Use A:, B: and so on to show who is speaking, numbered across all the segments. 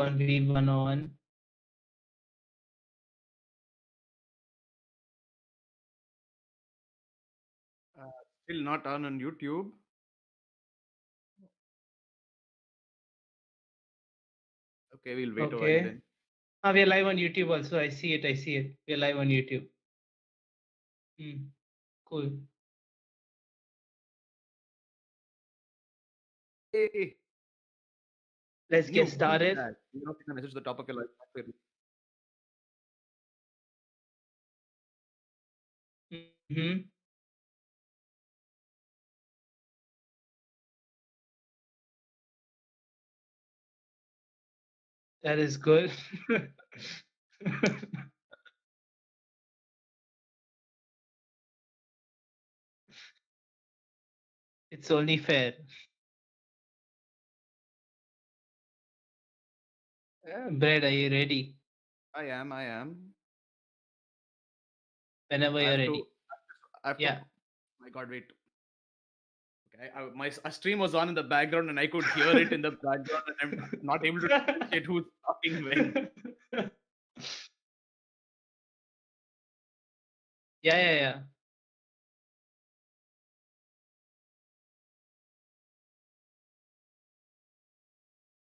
A: on Weeb101.
B: Still not on YouTube. Okay, we'll wait a while
A: Okay.
B: then.
A: We are live on YouTube also. I see it. We are live on YouTube. Cool.
B: Hey,
A: Let's
B: new.
A: get
B: Who is
A: started.
B: that? You know, send a message to the top of your live.
A: Mm-hmm. That is good. It's only fair. Brad, are you ready?
B: I am.
A: Whenever
B: I
A: you're
B: have to.
A: ready.
B: I have to.
A: Yeah.
B: My God, wait. Okay, my stream was on in the background and I could hear it in the background and I'm not able to differentiate who's talking when.
A: Yeah.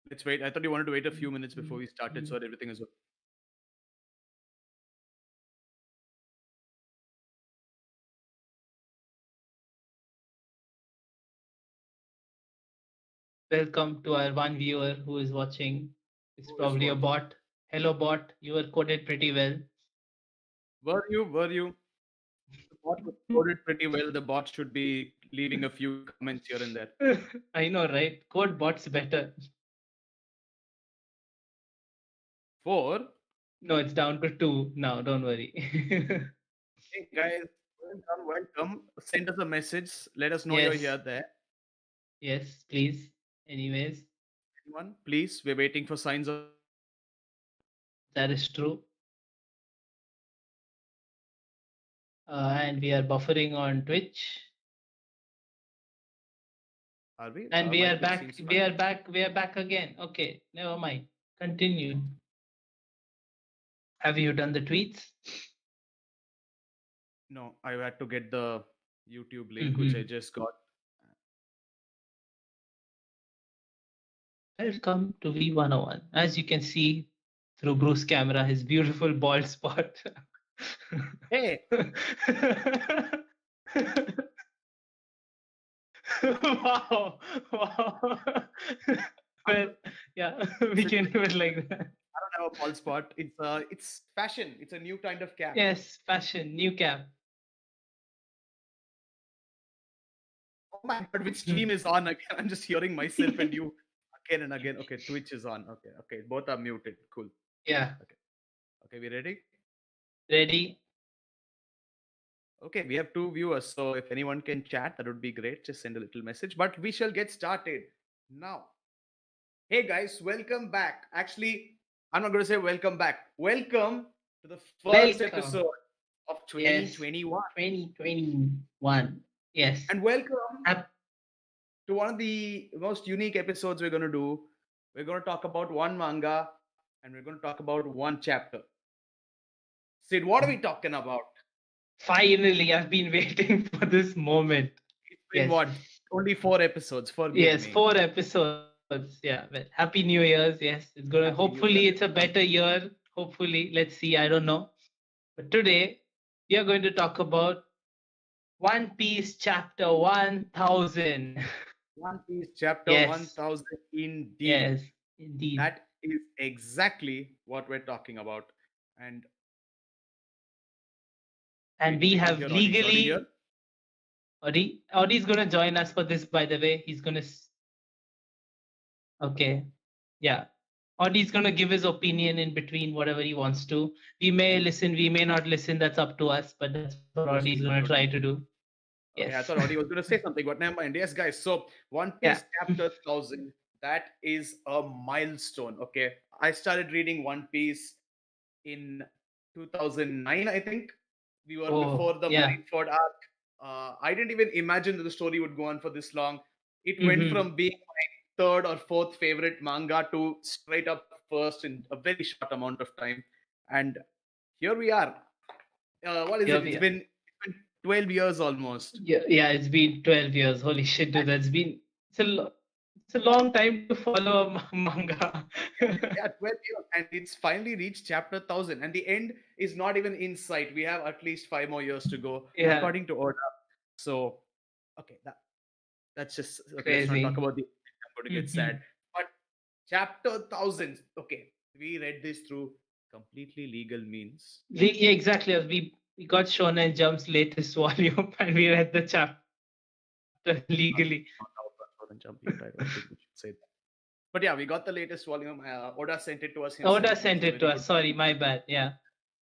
B: Let's wait. I thought you wanted to wait a few minutes before we started so that everything is okay.
A: Welcome to our one viewer who is watching. It's
B: Who is
A: probably a
B: watching?
A: bot. Hello, bot. You were coded pretty well.
B: Were you? The bot was coded pretty well. The bot should be leaving a few comments here and there.
A: I know, right? Code bots better.
B: 4.
A: No, it's down to 2 now. Don't worry.
B: Hey guys, welcome. Send us a message. Let us know you're
A: Yes.
B: here there.
A: Yes, please. Anyways,
B: Anyone, please. We're waiting for signs of.
A: that is true. And we are buffering on Twitch.
B: Are we?
A: And we
B: My
A: are
B: Twitch
A: back.
B: seems
A: We
B: fine.
A: are back. We are back again. Okay, never mind. Continue. Have you done the tweets?
B: No, I had to get the YouTube link, which I just got.
A: Welcome to V101. As you can see through Bruce's camera, his beautiful bald spot.
B: Hey,
A: wow. Well, yeah, we can do it like that.
B: I don't have a bald spot. It's fashion. It's a new kind of cap.
A: Yes, fashion, new cap.
B: Oh my God, which stream is on again? I'm just hearing myself and you again and again. Okay, Twitch is on. Okay, both are muted. Cool.
A: Yeah.
B: Okay, we ready?
A: Ready?
B: Okay, we have 2 viewers, so if anyone can chat, that would be great. Just send a little message. But we shall get started now. Hey guys, welcome back. Actually, I'm not going to say welcome back. Welcome to the first episode of 2021.
A: 2021. Yes.
B: And welcome to one of the most unique episodes we're going to do. We're going to talk about one manga and we're going to talk about one chapter. Sid, what are we talking about?
A: Finally, I've been waiting for this moment.
B: It's been what? Only 4 episodes. Forgive me.
A: Yes, 4 episodes. Yeah. Well, Happy New Year's. Yes, it's gonna. Hopefully, it's a better year. Hopefully, let's see. I don't know. But today, we are going to talk about One Piece chapter 1000.
B: One Piece chapter
A: Yes.
B: 1000 indeed.
A: Yes, indeed.
B: That is exactly what we're talking about. And
A: we have legally. Audie's gonna join us for this, by the way. He's gonna. Okay. Yeah. Audie's gonna give his opinion in between whatever he wants to. We may listen, we may not listen. That's up to us. But that's what Audie's gonna try to do.
B: Okay, I thought Audie was going to say something, but never mind. Yes, guys. So One Piece chapter 1000. That is a milestone. Okay, I started reading One Piece in 2009. I think we were before the Marineford arc. I didn't even imagine that the story would go on for this long. It went from being my 3rd or 4th favorite manga to straight up first in a very short amount of time, and here we are. What is
A: Here
B: it?
A: we
B: It's
A: are.
B: been 12 years almost.
A: Yeah, it's been 12 years. Holy shit, dude, it's a long time to follow a manga.
B: Yeah, 12 years, and it's finally reached chapter 1,000, and the end is not even in sight. We have at least 5 more years to go,
A: Yeah,
B: according to Oda. So, okay, that's just okay. Let's not talk
A: crazy.
B: about the. I'm going to get sad.
A: Mhm.
B: But chapter 1,000. Okay, we read this through completely legal means.
A: Yeah, exactly. We got Shonen Jump's latest volume and we read the chapter legally.
B: Not out for the jump yet. I don't think we should say that. But yeah, we got the latest volume. Oda sent it to us
A: Oda
B: himself. He
A: sent
B: was a
A: it to
B: very
A: us.
B: good.
A: Sorry, my bad. Yeah.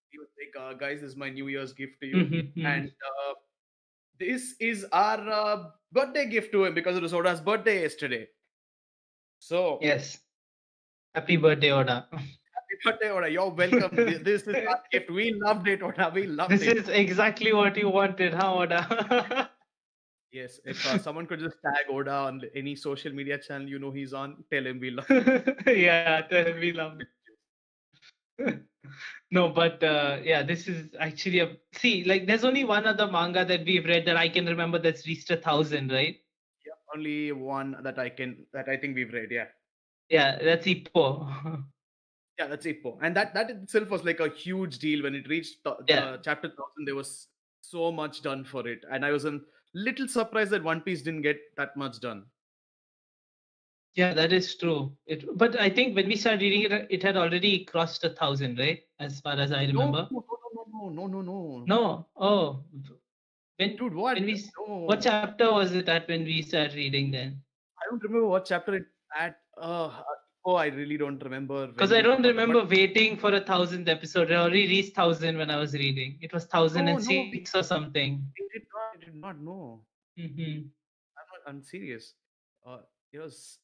B: He was like, guys, this is my New Year's gift to you,
A: Mhm.
B: and this is our birthday gift to him because it was Oda's birthday yesterday. So
A: Yes. Happy birthday, Oda.
B: happy birthday, Oda! You're welcome. This is our gift. We loved it, Oda. We loved
A: This
B: it.
A: is exactly what you wanted, huh, Oda?
B: Yes, if someone could just tag Oda on any social media channel he's on, tell him we love.
A: Yeah, tell me love. No, but yeah, this is actually a see. Like, there's only one other manga that we've read that I can remember that's reached 1,000, right?
B: Yeah, only one that I think we've read. Yeah,
A: Yeah, that's Ippo.
B: yeah, that's Ippo, and that itself was like a huge deal when it reached
A: Yeah,
B: chapter 1,000. There was so much done for it, and I was a little surprised that One Piece didn't get that much done.
A: yeah, that is true. But I think when we started reading it, it had already crossed 1,000, right? As far as I
B: No,
A: remember.
B: no, no, no, no, no, no, no.
A: No. Oh, when
B: Dude, what?
A: when we what
B: No,
A: chapter was it at when we started reading then?
B: I don't remember what chapter it at. Oh, I really don't remember
A: Because
B: when
A: I
B: we
A: don't
B: caught up. But
A: remember waiting for 1,000th episode. I already reached 1,000 when I was reading. It was
B: no, no,
A: 1,006 or something.
B: we did not. We did not know.
A: Hmm.
B: I'm serious. It was.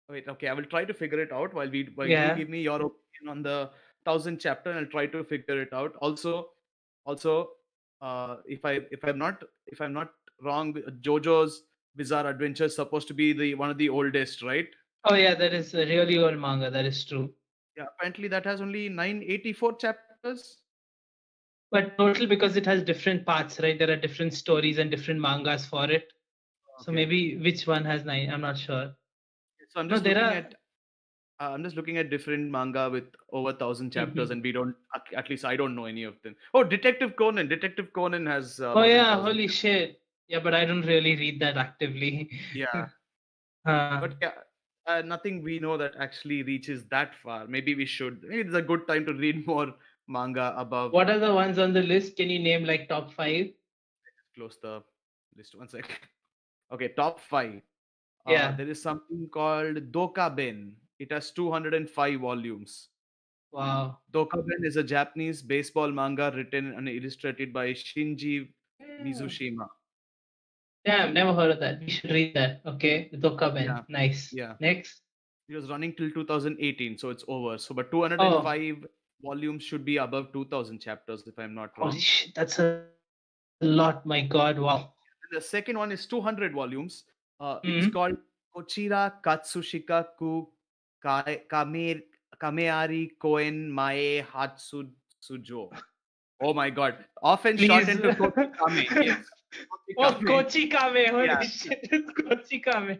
B: Wait, okay. I will try to figure it out while you
A: Yeah.
B: give me your opinion on the 1,000th chapter, and I'll try to figure it out. Also, if I'm not wrong, JoJo's Bizarre Adventure is supposed to be the one of the oldest, right?
A: Oh yeah, that is a really old manga. That is true.
B: Yeah. Apparently, that has only 984 chapters.
A: But total because it has different parts, right? There are different stories and different mangas for it. So
B: Okay.
A: maybe which one has nine? I'm not sure.
B: So I'm
A: No,
B: just
A: there
B: looking
A: are.
B: at different manga with over 1,000 chapters,
A: Mhm.
B: and we don't. At least I don't know any of them. Oh, Detective Conan. Detective Conan has
A: Oh
B: more than
A: yeah,
B: 1,000.
A: holy shit. Yeah, but I don't really read that actively.
B: Yeah,
A: uh,
B: but yeah, nothing we know that actually reaches that far. Maybe we should. Maybe it's a good time to read more manga above.
A: what are the ones on the list? Can you name like top five?
B: Close the list one second. Okay, top five.
A: Yeah.
B: There is something called Dokaben. It has 205 volumes.
A: Wow.
B: Dokaben is a Japanese baseball manga written and illustrated by Shinji
A: Yeah.
B: Mizushima.
A: Damn, never heard of that. We should read that. Okay. Dokaben.
B: Yeah,
A: Nice.
B: yeah.
A: Next.
B: It was running till 2018, so it's over. So, but
A: Oh,
B: 205 volumes should be above 2,000 chapters, if I'm not
A: holy
B: wrong.
A: shit. That's a lot. My God. Wow.
B: The second one is 200 volumes. It's
A: Hmm.
B: called Kochira Katsushika Ku Kame Kameari Koen Mae Hatsujo. Oh my god. Often
A: Please.
B: shortened to Kochikame. Yes.
A: Oh,
B: Kochikame.
A: Kochikame. Holy
B: Yeah.
A: shit. It's Kochikame.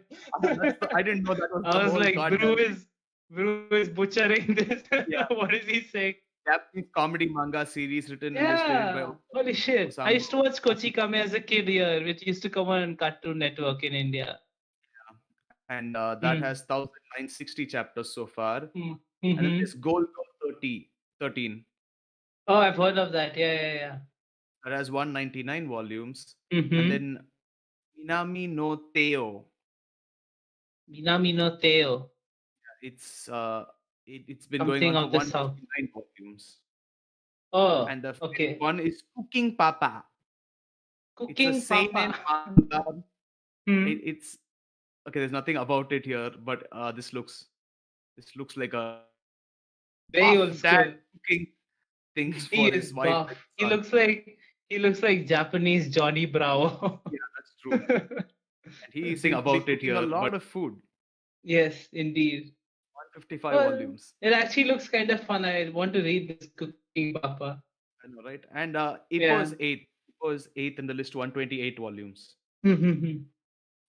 B: I didn't know that was the
A: I was
B: whole
A: like,
B: goddamn
A: Bru is butchering this.
B: yeah.
A: What is he saying?
B: Japanese comedy manga series written and illustrated by
A: Yeah. Holy shit. I
B: Osamu.
A: used to watch Kochikame as a kid here, which used to come on Cartoon Network in India.
B: And that
A: Hmm.
B: has 1,960 chapters so far.
A: Hmm.
B: And then
A: Mm-hmm.
B: there's Gold 13.
A: Oh, I've heard of that. Yeah, yeah,
B: That has 199 volumes.
A: yeah.
B: And
A: Mm-hmm.
B: then Minami no Teo.
A: Minami no Teo.
B: It's it's been going
A: Something
B: on for
A: of the south.
B: 159 volumes.
A: Oh,
B: And the fifth
A: okay.
B: one is Cooking Papa. It's a
A: Cooking
B: seinen
A: Papa.
B: manga.
A: Hmm.
B: It's okay. There's nothing about it here, but this looks like a
A: Very
B: buff
A: old
B: dad
A: school.
B: cooking things
A: He
B: for
A: is
B: his wife
A: buff.
B: and
A: He
B: son.
A: looks like Japanese Johnny Bravo.
B: Yeah, that's true. And he's saying about it
A: Cooking a
B: here,
A: lot
B: but
A: of food. Yes, indeed.
B: 55
A: Well,
B: volumes.
A: it actually looks kind of fun. I want to read this Cooking Papa.
B: I know, right? And
A: Yeah.
B: It was eighth in the list, 128 volumes.
A: I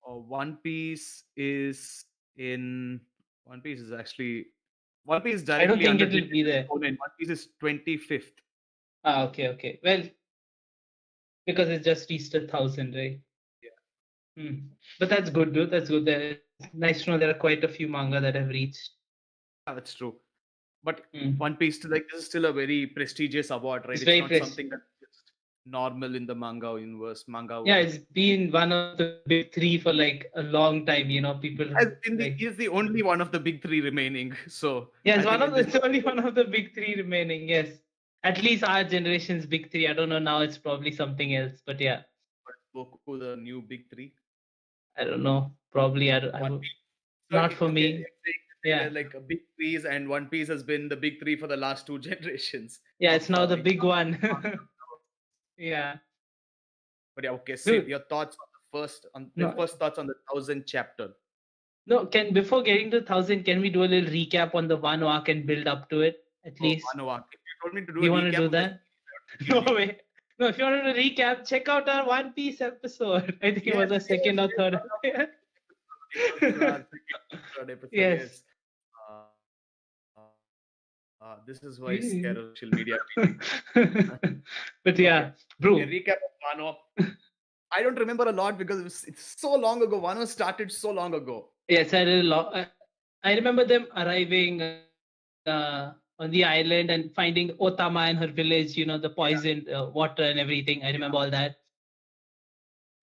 B: One Piece is in One Piece is actually One Piece is
A: don't
B: directly
A: think
B: under
A: it will be
B: Detective
A: there.
B: Conan. One Piece is 25th.
A: Ah, okay. Well, because it's just reached 1,000, right?
B: Yeah,
A: But that's good, dude. That's good. It's nice to know there are quite a few manga that have reached.
B: yeah, that's true. But
A: Hmm.
B: One Piece, like this is still a very prestigious award, right?
A: It's
B: It's
A: very
B: not
A: prestigious.
B: something that's just normal in the manga universe, manga
A: Yeah,
B: world.
A: it's been one of the big three for like a long time. People like.
B: He's the only one of the big three remaining. So
A: Yeah,
B: I think in this
A: it's only one of the big three remaining. Yes, at least our generation's big three. I don't know now; it's probably something else. But yeah,
B: Goku, the new big three.
A: I don't know. Probably I
B: One
A: would
B: Piece. So
A: not for
B: okay,
A: me.
B: they're
A: Yeah,
B: like a big threes, and One Piece has been the big three for the last two generations
A: yeah,
B: of
A: it's now the big
B: economic
A: one.
B: manga.
A: Yeah,
B: But yeah, okay, Sid,
A: dude.
B: your thoughts on the
A: No,
B: first thoughts on the 1,000th chapter.
A: no. Can before getting to 1,000, can we do a little recap on the one arc and build up to it at
B: Oh,
A: least?
B: Manoa. If you told me to
A: Do
B: do a
A: you want to
B: recap
A: do
B: of the
A: that?
B: series, I would
A: No
B: kill you.
A: way. No, if you want to recap, check out our One Piece episode. I think it was the
B: Yes,
A: second or
B: yes.
A: third.
B: It was our second, third episode,
A: Yes.
B: yes. Uh, this is why he's scared of social media.
A: But yeah,
B: Okay.
A: bro.
B: A recap of Wano. I don't remember a lot because it's so long ago. Wano started so long ago.
A: Yes, I remember them arriving on the island and finding Otama and her village. The
B: Yeah,
A: poisoned water and everything. I remember
B: yeah.
A: all that.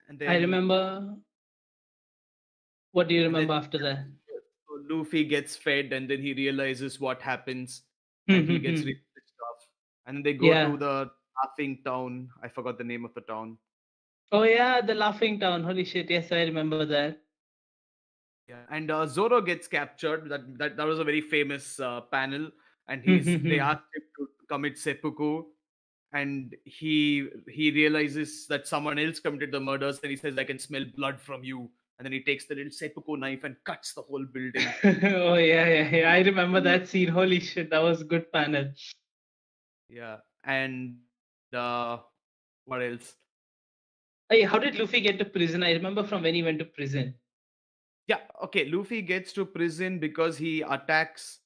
B: And
A: I
B: then
A: remember. What do you
B: and then
A: remember after that?
B: so Luffy gets fed, and then he realizes what happens, and he gets
A: Hmm.
B: really pissed off. And then they go to
A: Yeah.
B: the laughing town. I forgot the name of the town.
A: Oh yeah, the Laughing Town. Holy shit! Yes, I remember that.
B: Yeah, and Zoro gets captured. That was a very famous panel, and they asked him to commit seppuku, and he realizes that someone else committed the murders, and he says, "I can smell blood from you." And then he takes the little seppuku knife and cuts the whole building.
A: Oh yeah. I remember that scene. Holy shit, that was a good panel.
B: Yeah, and uh, what else?
A: Hey, how did Luffy get to prison? I remember from when he went to prison.
B: Yeah, okay. Luffy gets to prison because he attacks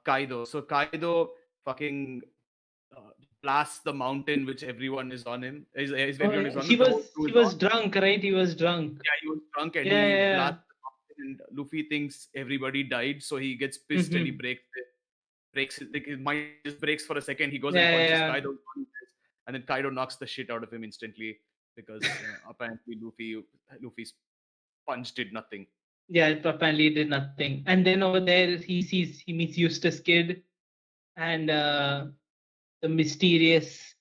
B: Kaido. So Kaido fucking uh, blasts the mountain which everyone is on him. Is
A: Oh,
B: everyone
A: yeah.
B: is on
A: he
B: him. The whole
A: was
B: crew
A: he
B: is
A: was
B: on.
A: drunk, right? He was drunk.
B: Yeah, he was drunk and
A: Yeah,
B: he
A: yeah.
B: blasts the mountain, and Luffy thinks everybody died, so he gets
A: Yeah.
B: pissed and he breaks like his mind just breaks for a second. He goes and
A: Yeah,
B: punches
A: yeah.
B: Kaido, and then Kaido knocks the shit out of him instantly because apparently Luffy's punch did nothing.
A: Yeah, it apparently did nothing. And then over there, he meets Eustace Kid and the mysterious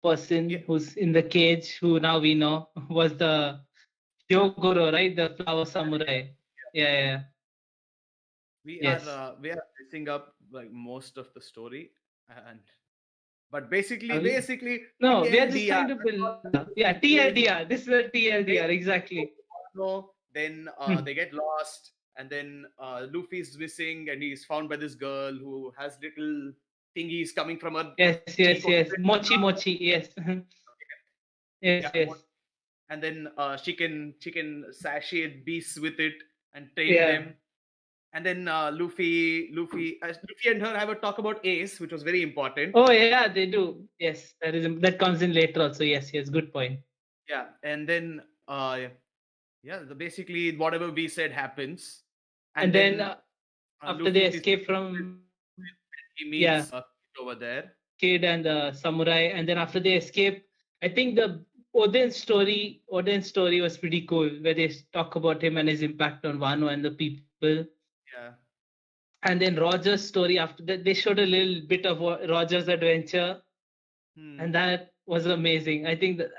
A: person
B: Yeah,
A: who's in the cage, who now we know was the Hyogoro, right? The flower samurai. Yeah. Yes.
B: we are messing up like most of the story, and but basically
A: Are we?
B: basically
A: No, we are just
B: TLDR.
A: trying to build up. Yeah, TLDR. This is a
B: They
A: TLDR,
B: go
A: exactly.
B: to Wano, then
A: Hmm.
B: they get lost, and then Luffy's missing, and he's found by this girl who has little thingies coming from her cheek.
A: Yes. Mochi, yes.
B: Yeah,
A: Yes.
B: and then she can satiate beasts with it and train
A: Yeah.
B: them. And then Luffy and her have a talk about Ace, which was very important.
A: Oh yeah, they do. Yes, that comes in later also. Yes. Good point.
B: Yeah, and then basically whatever we said happens,
A: And
B: and
A: then
B: then
A: after they
B: Luffy is
A: escape from
B: he
A: yeah,
B: meets Kid over there.
A: Kid and the samurai, and then after they escape, I think the Odin's story was pretty cool, where they talk about him and his impact on Wano and the people.
B: Yeah,
A: And then Roger's story, after that, they showed a little bit of Roger's adventure, and that was amazing. I think that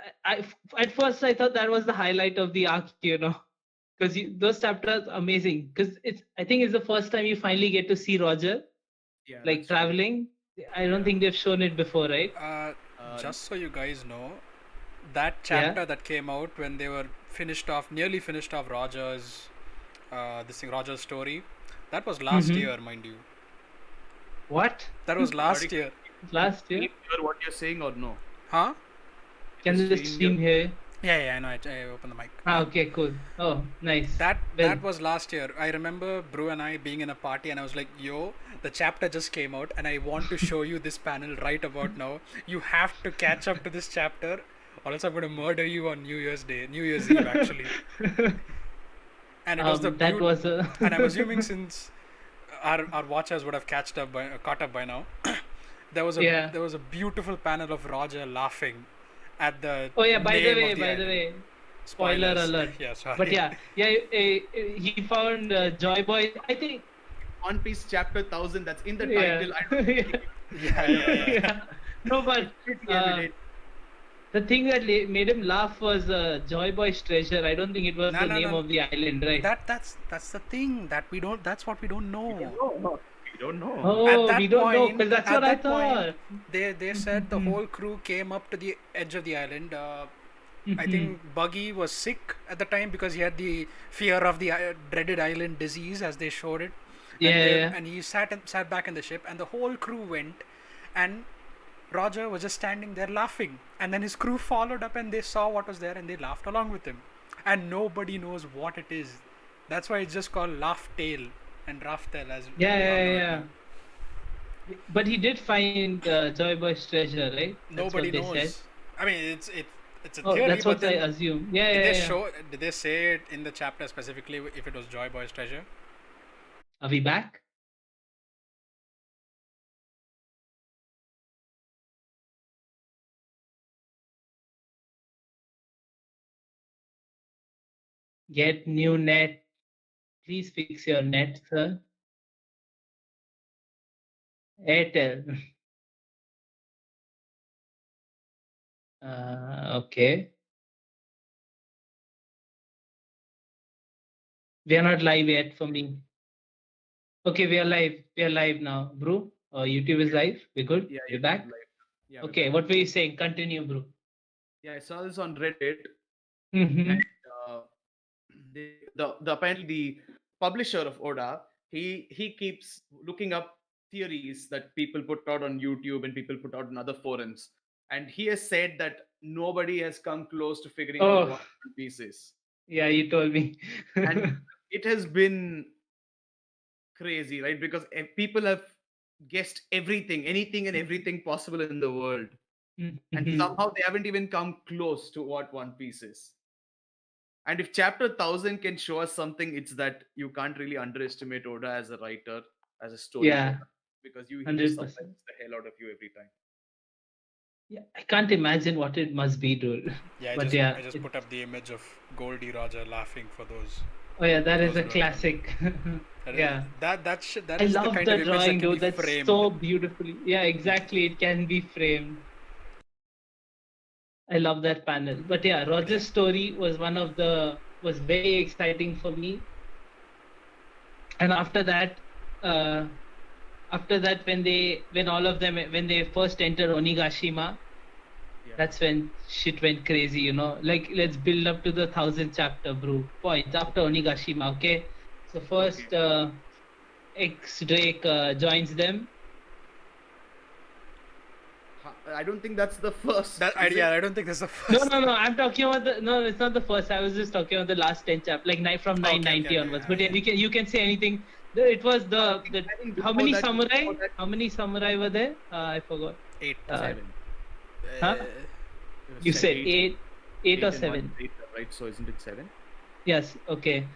A: at first I thought that was the highlight of the arc, because those chapters are amazing. Because I think it's the first time you finally get to see Roger
B: yeah,
A: like
B: that's true.
A: traveling. I don't think they've shown it before, right?
C: Just so you guys know, that chapter that came out when they were nearly finished off Roger's Roger's story, That was last
A: Mm-hmm.
C: year, mind you.
A: What?
C: That was
B: Sorry,
C: last year.
A: Last year?
B: can you hear what you're saying or no?
C: Huh?
A: Can
B: The
A: the
B: stream
A: stream hear?
C: Yeah, I know. I opened the mic.
A: Ah, okay, cool. Oh, nice. Well,
C: That was last year. I remember Bru and I being in a party, and I was like, "Yo, the chapter just came out, and I want to show you this panel right about now. You have to catch up to this chapter, or else I'm going to murder you on New Year's Day, New Year's Eve, actually." And it was the
A: that was a.
C: and I'm assuming since our watchers would have caught up by now,
A: Yeah.
C: there was a beautiful panel of Roger laughing at the
A: Oh yeah. By the
C: name
A: way,
C: of the
A: by the
C: island.
A: way, spoiler
C: Spoilers.
A: alert.
C: Yeah, sorry.
A: But yeah, he found Joy Boy. I think.
B: One Piece chapter 1000. That's in the
A: Yeah.
B: title. I don't think
C: Yeah.
A: No, but the thing that made him laugh was Joy Boy's treasure. I don't think it was
C: No,
A: the
C: no,
A: name
C: no.
A: of the island, right?
C: That's the thing that we don't. That's what we don't know.
B: we don't know.
A: Oh,
C: At
A: we
C: that
A: don't know
C: point,
A: because that's
C: at
A: what I
C: that point,
A: thought.
C: they said the whole crew came up to the edge of the island. I think Buggy was sick at the time because he had the fear of the dreaded island disease, as they showed it.
A: Yeah.
C: And he sat back in the ship, and the whole crew went, and Roger was just standing there laughing, and then his crew followed up, and they saw what was there, and they laughed along with him, and nobody knows what it is. That's why it's just called Laugh Tale and Raftel, as we all know it
A: Yeah.
C: now.
A: But he did find Joy Boy's treasure, right? That's
C: Nobody
A: what they
C: knows.
A: Said.
C: I mean, it's a
A: Oh,
C: theory,
A: that's
C: but
A: what I
C: then
A: assume.
C: did they say it in the chapter specifically if it was Joy Boy's treasure?
A: Are we back? Get new net. Please fix your net, sir. Airtel. Okay. We are not live yet for me. Okay, we are live. We are live now, bro. YouTube is live. We're good.
B: Yeah,
A: We're
B: YouTube
A: back.
B: live. Yeah,
A: Okay, what were you saying? Continue, bro.
B: Yeah, I saw this on Reddit,
A: Mm-hmm.
B: and the apparently the publisher of Oda, he keeps looking up theories that people put out on YouTube and people put out in other forums, and he has said that nobody has come close to figuring out what One Piece is,
A: Yeah, you told me.
B: and it has been crazy, right? Because people have guessed everything, anything and everything possible in the world, and somehow they haven't even come close to what One Piece is. And if chapter 1000 can show us something, it's that you can't really underestimate Oda as a writer, as a storyteller, because he just
A: 100%.
B: surprises the hell out of you every time.
A: Yeah, I can't imagine what it must be, dude.
C: Yeah,
A: But
C: I just put up the image of Goldie Roger laughing for those.
A: Oh yeah, that is
C: those
A: a
C: who
A: classic.
C: Yeah. That
A: I
C: is the
A: love
C: kind
A: the
C: of image
A: drawing,
C: that can
A: dude.
C: be
A: That's
C: framed.
A: so beautifully. Yeah, exactly. It can be framed. I love that panel. But yeah, Roger's story was was very exciting for me. And after that, when all of them when they first entered Onigashima, that's when shit went crazy, you know. Like, let's build up to the 1000th chapter, bro. Points after Onigashima, okay? So first, X Drake joins them.
B: I don't think that's the first.
C: I don't think that's the first.
A: No. I'm talking about no. It's not the first. I was just talking about the last 10 chapter, like from 990 onwards. But yeah, you can say anything. It was the how many samurai? How many samurai were there? I forgot.
C: 8.
B: 7.
A: Huh? You said 8 or 7.
B: 8, right? So isn't it 7?
A: Yes. Okay.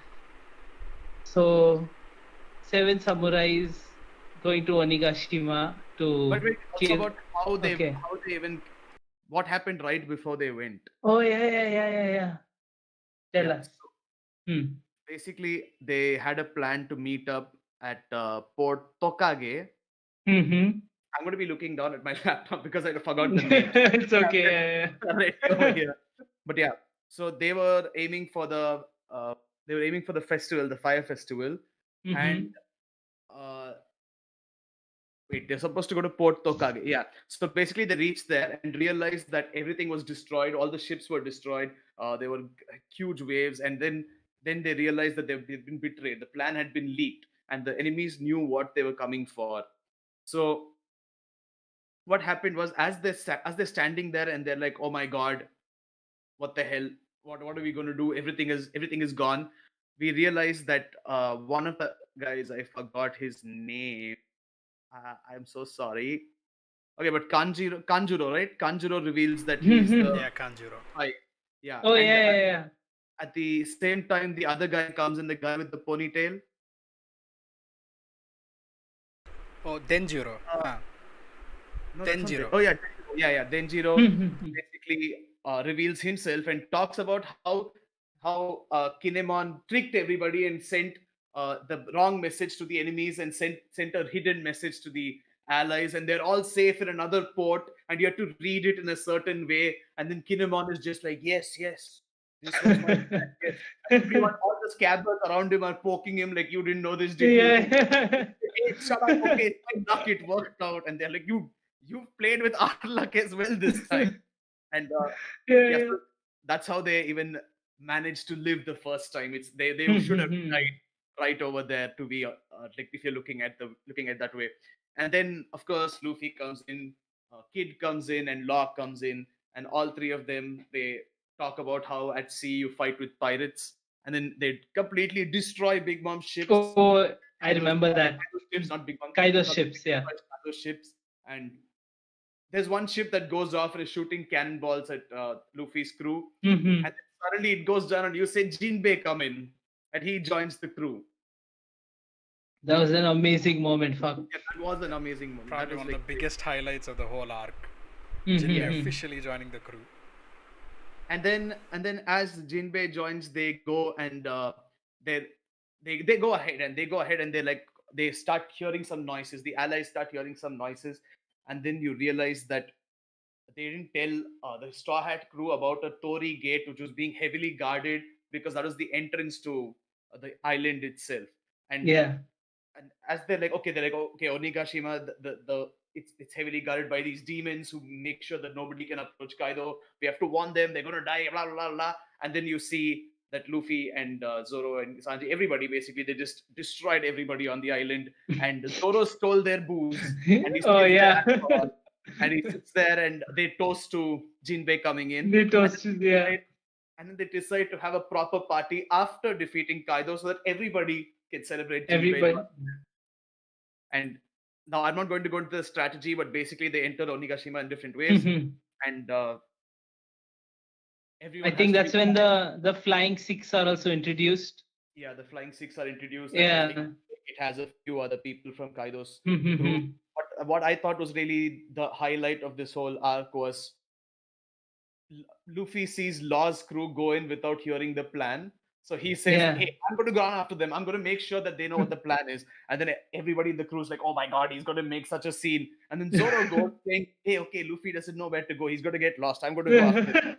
A: So 7 samurais going to Onigashima to.
B: But wait, also about how they
A: Okay.
B: even what happened right before they went.
A: Oh yeah. Tell us.
B: Basically, they had a plan to meet up at Port Tokage.
A: Mm-hmm.
B: I'm going to be looking down at my laptop because I forgot the name.
A: It's okay.
B: Right over here. But yeah, so they were aiming for the festival, the fire festival, and wait, they're supposed to go to Port Tokage. Yeah. So basically, they reached there and realized that everything was destroyed. All the ships were destroyed. There were huge waves, and then they realized that they've been betrayed. The plan had been leaked. and the enemies knew what they were coming for. So what happened was, as they're standing there and they're like, oh my god, what the hell, what are we going to do, everything is gone. We realized that one of the guys, I forgot his name, I'm so sorry. Okay, but Kanjuro, right? Kanjuro reveals that he's the
C: Yeah, Kanjuro.
B: yeah.
A: Oh
B: And
A: yeah.
B: at the same time, the other guy comes in, the guy with the ponytail.
C: Oh, Denjiro.
B: No, that's not
C: Denjiro.
B: Oh yeah. Denjiro basically reveals himself and talks about how Kinemon tricked everybody and sent the wrong message to the enemies and sent a hidden message to the allies, and they're all safe in another port, and you have to read it in a certain way, and then Kinemon is just like, yes, this was my plan, yes. Everyone, all the scabbers around him are poking him like, you didn't know this, did you?
A: Yeah.
B: Hey, shut up, okay, it's my luck, it worked out. And they're like, you've played with our luck as well this time. And yeah, so that's how they even managed to live the first time. It's they should have died right over there, to be like, if you're looking at that way. And then of course Luffy comes in, Kid comes in, and Law comes in, and all three of them, they talk about how at sea you fight with pirates, and then they completely destroy Big Mom's ships.
A: Oh, I remember that.
B: Kaido's ships, not Big Mom.
A: Kaido's ships, yeah.
B: Kaido's ships. And there's one ship that goes off and is shooting cannonballs at Luffy's crew. And then suddenly it goes down, and you say, Jinbei, come in. And he joins the crew.
A: That was an amazing moment. Fuck.
B: Yeah, that was an amazing moment.
C: Probably
B: that was
C: one of the biggest highlights of the whole arc.
A: Mhm.
C: Jinbei officially joining the crew.
B: And then as Jinbei joins, they go and they go ahead and they start hearing some noises. The allies start hearing some noises, and then you realize that they didn't tell the Straw Hat crew about a Torii gate which was being heavily guarded, because that was the entrance to the island itself. And
A: Yeah.
B: and as they're like, okay, Onigashima, it's heavily guarded by these demons who make sure that nobody can approach Kaido. We have to warn them, they're gonna die, blah blah blah. And then you see that Luffy and Zoro and Sanji, everybody basically, they just destroyed everybody on the island. And Zoro stole their booze, and he
A: Oh yeah.
B: and he sits there, and they toast to Jinbei coming in.
A: They toasted, yeah.
B: And then they decide to have a proper party after defeating Kaido, so that everybody can celebrate Jinbei.
A: Everybody.
B: And now I'm not going to go into the strategy, but basically they enter Onigashima in different ways. And everyone
A: I think
B: has to
A: that's
B: be-
A: when the Flying Six are also introduced.
B: Yeah, the Flying Six are introduced.
A: Yeah.
B: And it has a few other people from Kaido's
A: Mhm.
B: crew. But what I thought was really the highlight of this whole arc was Luffy sees Law's crew go in without hearing the plan. So he says,
A: Yeah.
B: hey, I'm going to go on after them. I'm going to make sure that they know what the plan is. And then everybody in the crew is like, oh my God, he's going to make such a scene. And then Zoro goes saying, hey, okay, Luffy doesn't know where to go. He's going to get lost. I'm going to go after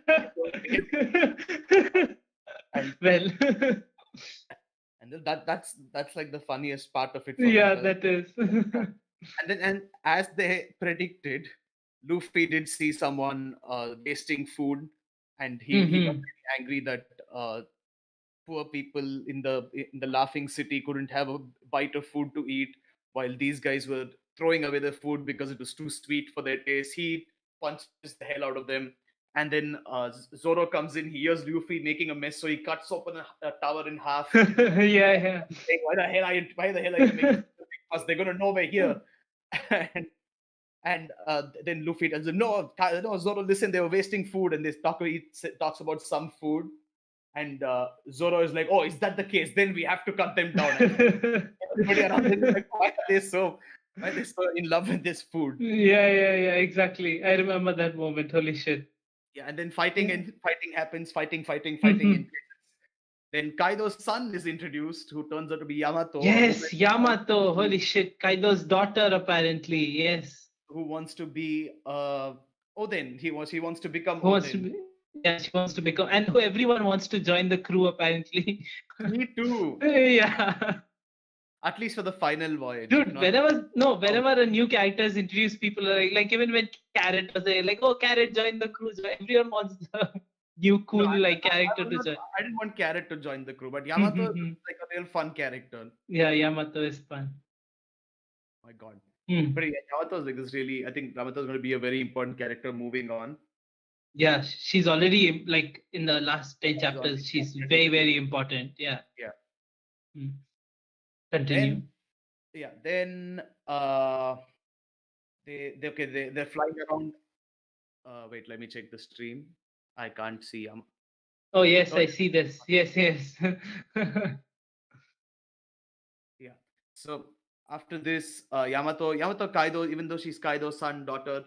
B: him.
A: Well.
B: And then that's like the funniest part of it.
A: Yeah, that is.
B: And as they predicted, Luffy did see someone wasting food, and he got very angry that poor people in the Laughing City couldn't have a bite of food to eat, while these guys were throwing away the food because it was too sweet for their taste. He punches the hell out of them, and then Zoro comes in. He hears Luffy making a mess, so he cuts open a tower in half.
A: Yeah.
B: Saying, why the hell are you making us? They're gonna know we're here. And then Luffy tells him, no, Zoro, listen, they were wasting food, and he talks about some food. And Zoro is like, oh, is that the case? Then we have to cut them down. And everybody around him is like, why are they so in love with this food?
A: Yeah, exactly. I remember that moment. Holy shit.
B: Yeah, and then fighting happens, fighting. And then Kaido's son is introduced, who turns out to be Yamato.
A: Yes, Yamato. Holy shit. Kaido's daughter, apparently. Yes.
B: Who wants to be Oden. He wants to become
A: Who wants
B: Oden.
A: to be? Yeah, she wants to become, and who everyone wants to join the crew, apparently.
B: Me too.
A: Yeah.
B: At least for the final voyage.
A: Dude,
B: not-
A: whenever a new character is introduced, people are like even when Carrot was there, like, oh, Carrot, join the crew. So everyone wants the new
B: No,
A: cool
B: I,
A: like
B: I, I,
A: character
B: was
A: to
B: not,
A: join.
B: I didn't want Carrot to join the crew, but Yamato is like a real fun character.
A: Yeah, Yamato is fun.
B: My God. But
A: Hmm.
B: yeah, Yamato is like this really. I think Yamato is going to be a very important character moving on.
A: Yeah, she's already like in the last 10
B: She's already
A: chapters. She's
B: pretty
A: very,
B: good.
A: very important. Yeah.
B: Yeah.
A: Hmm.
B: Then
A: Continue.
B: yeah, then they're flying around. Wait, let me check the stream. I can't see.
A: Oh, yes,
B: Oh
A: I see this. Yes, yes.
B: yeah. So after this, Yamato Kaido, even though she's Kaido's son, daughter,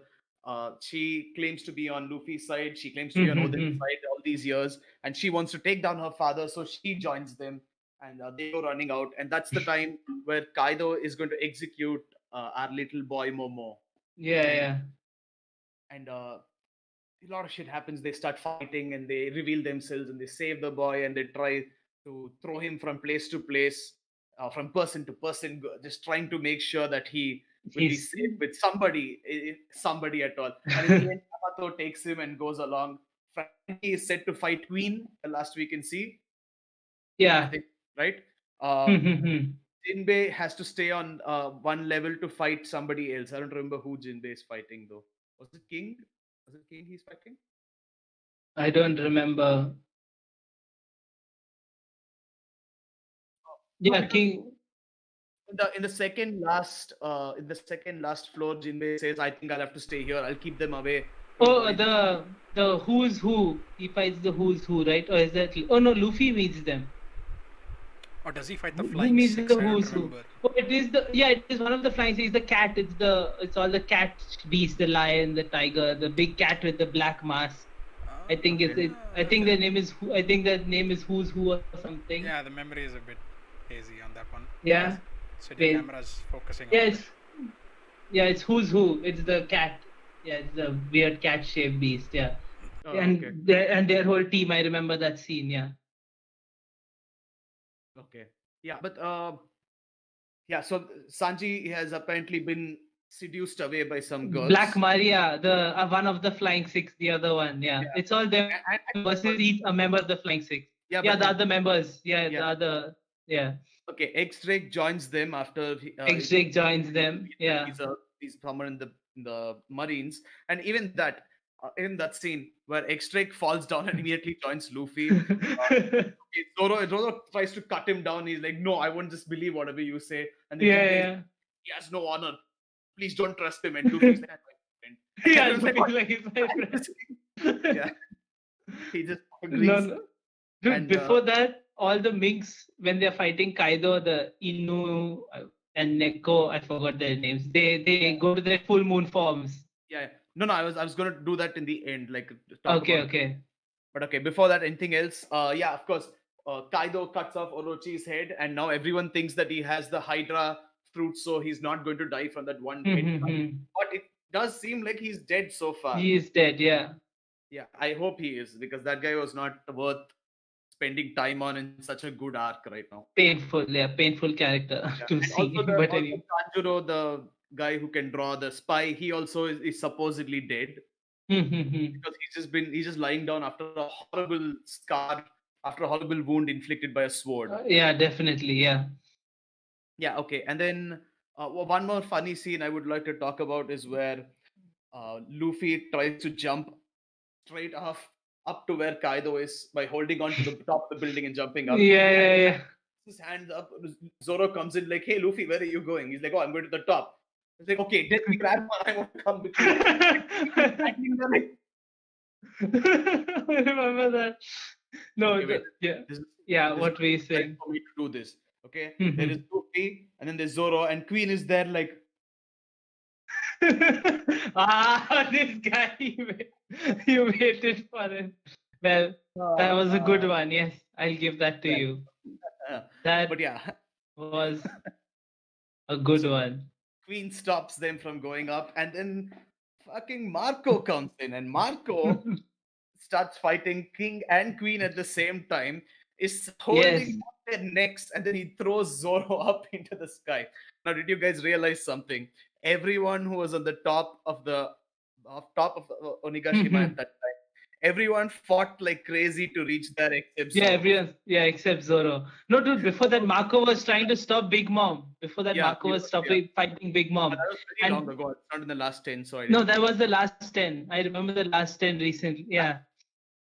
B: she claims to be on Luffy's side. She claims to be on Odin's side all these years, and she wants to take down her father. So she joins them, and they go running out. And that's the time where Kaido is going to execute our little boy Momo.
A: Yeah,
B: And
A: yeah.
B: A lot of shit happens. They start fighting and they reveal themselves and they save the boy and they try to throw him from place to place, from person to person, just trying to make sure that he will be
A: He's
B: safe with somebody, somebody at all. And in the end, Yamato takes him and goes along. Frankie is set to fight Queen, the last we can see. I
A: yeah.
B: think, right? Jinbei has to stay on one level to fight somebody else. I don't remember who Jinbei is fighting though. Was it King? Was it King he's fighting?
A: I don't remember.
B: No,
A: Yeah,
B: because
A: King.
B: in the second last floor, Jinbei says, "I think I'll have to stay here. I'll keep them away."
A: Oh, the who's who. He fights the who's who, right? Or is that? Oh no, Luffy meets them.
C: Or does he fight the
A: Who
C: Flying
A: meets
C: Six?
A: the
C: I don't
A: who's who?
C: remember.
A: Oh, it is the yeah. It is one of the flying. It's the cat. It's all the cat beasts, the lion, the tiger, the big cat with the black mask. I think it's it. I think the name is. I think the name is Who's Who or something.
C: Yeah, the memory is a bit hazy on that one.
A: Yeah.
C: So the
A: Wait.
C: camera's focusing
A: Yeah,
C: on
A: it's it's Who's Who. It's the cat. Yeah, it's the weird cat-shaped beast. Yeah,
B: Oh,
A: and
B: okay.
A: their whole team. I remember that scene. Yeah.
B: Okay. Yeah, but yeah. So Sanji has apparently been seduced away by some girls.
A: Black Maria, the one of the Flying Six, the other one. Yeah, it's all them versus each a member of the Flying Six.
B: Yeah,
A: Yeah,
B: but
A: the other members. Yeah, the
B: yeah.
A: other. Yeah.
B: Okay, X-Drake joins them after
A: X-Drake joins them. Yeah.
B: He's someone in the Marines, and even that scene where X-Drake falls down and immediately joins Luffy. Zoro tries to cut him down. He's like, "No, I won't just believe whatever you say." And
A: Yeah.
B: he has no honor. Please don't trust him. And Luffy's like,
A: Yeah, like his friend.
B: Yeah, he just agrees.
A: No. Dude,
B: And,
A: before that, all the Minks, when they're fighting Kaido, the Inu and Neko, I forgot their names. They go to their full moon forms.
B: Yeah. No, I was gonna do that in the end, like
A: Okay.
B: But okay, before that, anything else? Yeah, of course. Kaido cuts off Orochi's head, and now everyone thinks that he has the Hydra fruit, so he's not going to die from that one hit. But it does seem like he's dead so far.
A: He is dead, yeah.
B: Yeah, I hope he is, because that guy was not worth spending time on in such a good arc right now.
A: Painful character to see.
B: But anyway. Tanjiro, the guy who can draw the spy, he also is supposedly dead. Because he's just lying down after a horrible scar, after a horrible wound inflicted by a sword.
A: Yeah, definitely, yeah.
B: Yeah, okay. And then one more funny scene I would like to talk about is where Luffy tries to jump straight up to where Kaido is by holding on to the top of the building and jumping up.
A: Yeah.
B: His hands up. Zoro comes in like, "Hey, Luffy, where are you going?" He's like, "Oh, I'm going to the top." He's like, "Okay, let me grab one. I want to come with you."
A: I remember that. No,
B: okay,
A: what were you saying?
B: For me to do this, okay? There is Luffy, and then there's Zoro, and Queen is there, like.
A: This guy, you waited for it. Well, that was a good one. Yes, I'll give that to you. That was a good one.
B: Queen stops them from going up, and then fucking Marco comes in, and Marco starts fighting King and Queen at the same time, is holding their necks, and then he throws Zoro up into the sky. Now, did you guys realize something? Everyone who was on the top of Onigashima at that time, everyone fought like crazy to reach there except
A: Yeah,
B: Zoro.
A: everyone. Yeah, except Zoro. No, dude. Before that, Marco was trying to stop Big Mom. Before that,
B: Yeah,
A: Marco was stopping fighting Big
B: But
A: Mom.
B: that was very long
A: And
B: ago. It's not in the last 10, so I
A: no,
B: didn't
A: that
B: get
A: was
B: it.
A: the last 10. I remember the last 10 recently. Yeah.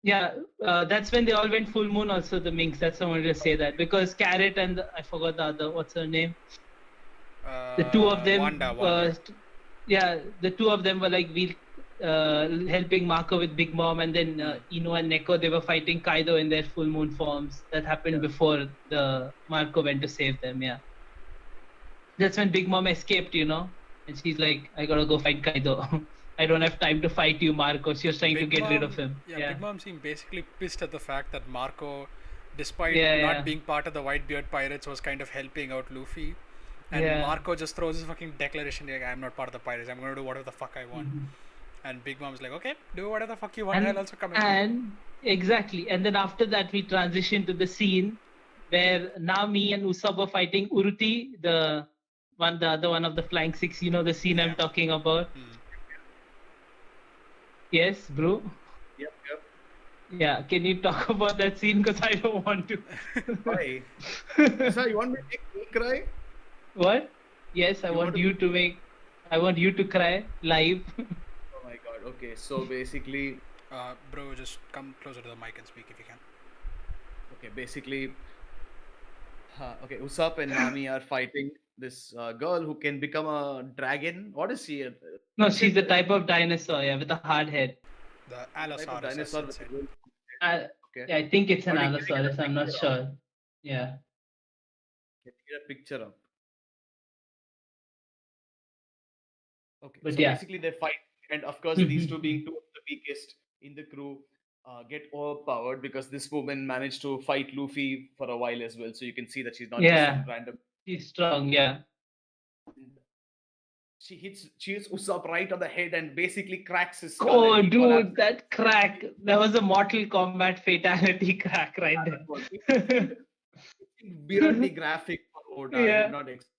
A: Yeah, that's when they all went full moon. Also, the Minx. That's why I wanted to say that because Carrot and I forgot the other. What's her name? The two of them.
C: Wanda.
A: Yeah, the two of them were like helping Marco with Big Mom, and then Ino and Neko, they were fighting Kaido in their full moon forms. That happened before the Marco went to save them. Yeah, that's when Big Mom escaped, and she's like, "I gotta go fight Kaido. I don't have time to fight you, Marco." She was trying to get rid of him.
C: Yeah, Big Mom seemed basically pissed at the fact that Marco, despite not being part of the Whitebeard Pirates, was kind of helping out Luffy. And Marco just throws his fucking declaration like, I'm not part of the pirates. I'm going to do whatever the fuck I want. And Big Mom's like, okay, do whatever the fuck you want. I'll also come in.
A: And exactly. And then after that, we transition to the scene where Nami and Usopp were fighting Uruti, the other one of the Flying Six. You know the scene I'm talking about. Yes, bro.
B: Yep.
A: Yeah, can you talk about that scene? Because I don't want to.
B: Why? Sir, you want me to cry?
A: What? Yes, I want you to cry live.
B: Oh my god. Okay, so basically,
C: bro, just come closer to the mic and speak if you can.
B: okay, basically, okay, Usopp and Nami are fighting this girl who can become a dragon. What is she?
A: No, she's a type of dinosaur, with a hard head.
C: The
B: Type of
C: Allosaurus.
B: dinosaur with a good
A: Okay.
B: okay.
A: Yeah, I think it's an
B: But you can
A: Allosaurus.
B: get a
A: I'm not
B: picture
A: sure. Yeah.
B: Can you get a picture up? Okay,
A: But
B: so
A: yeah.
B: basically they fight, and of course these two being two of the weakest in the crew get overpowered because this woman managed to fight Luffy for a while as well. So you can see that she's not just some random.
A: She's strong, yeah.
B: She hits Usopp right on the head and basically cracks his skull.
A: Oh,
B: and he
A: dude,
B: collapses.
A: that crack. That was a Mortal Kombat fatality crack right there.
B: Weirdly graphic for Oda. I
A: Yeah.
B: did not expect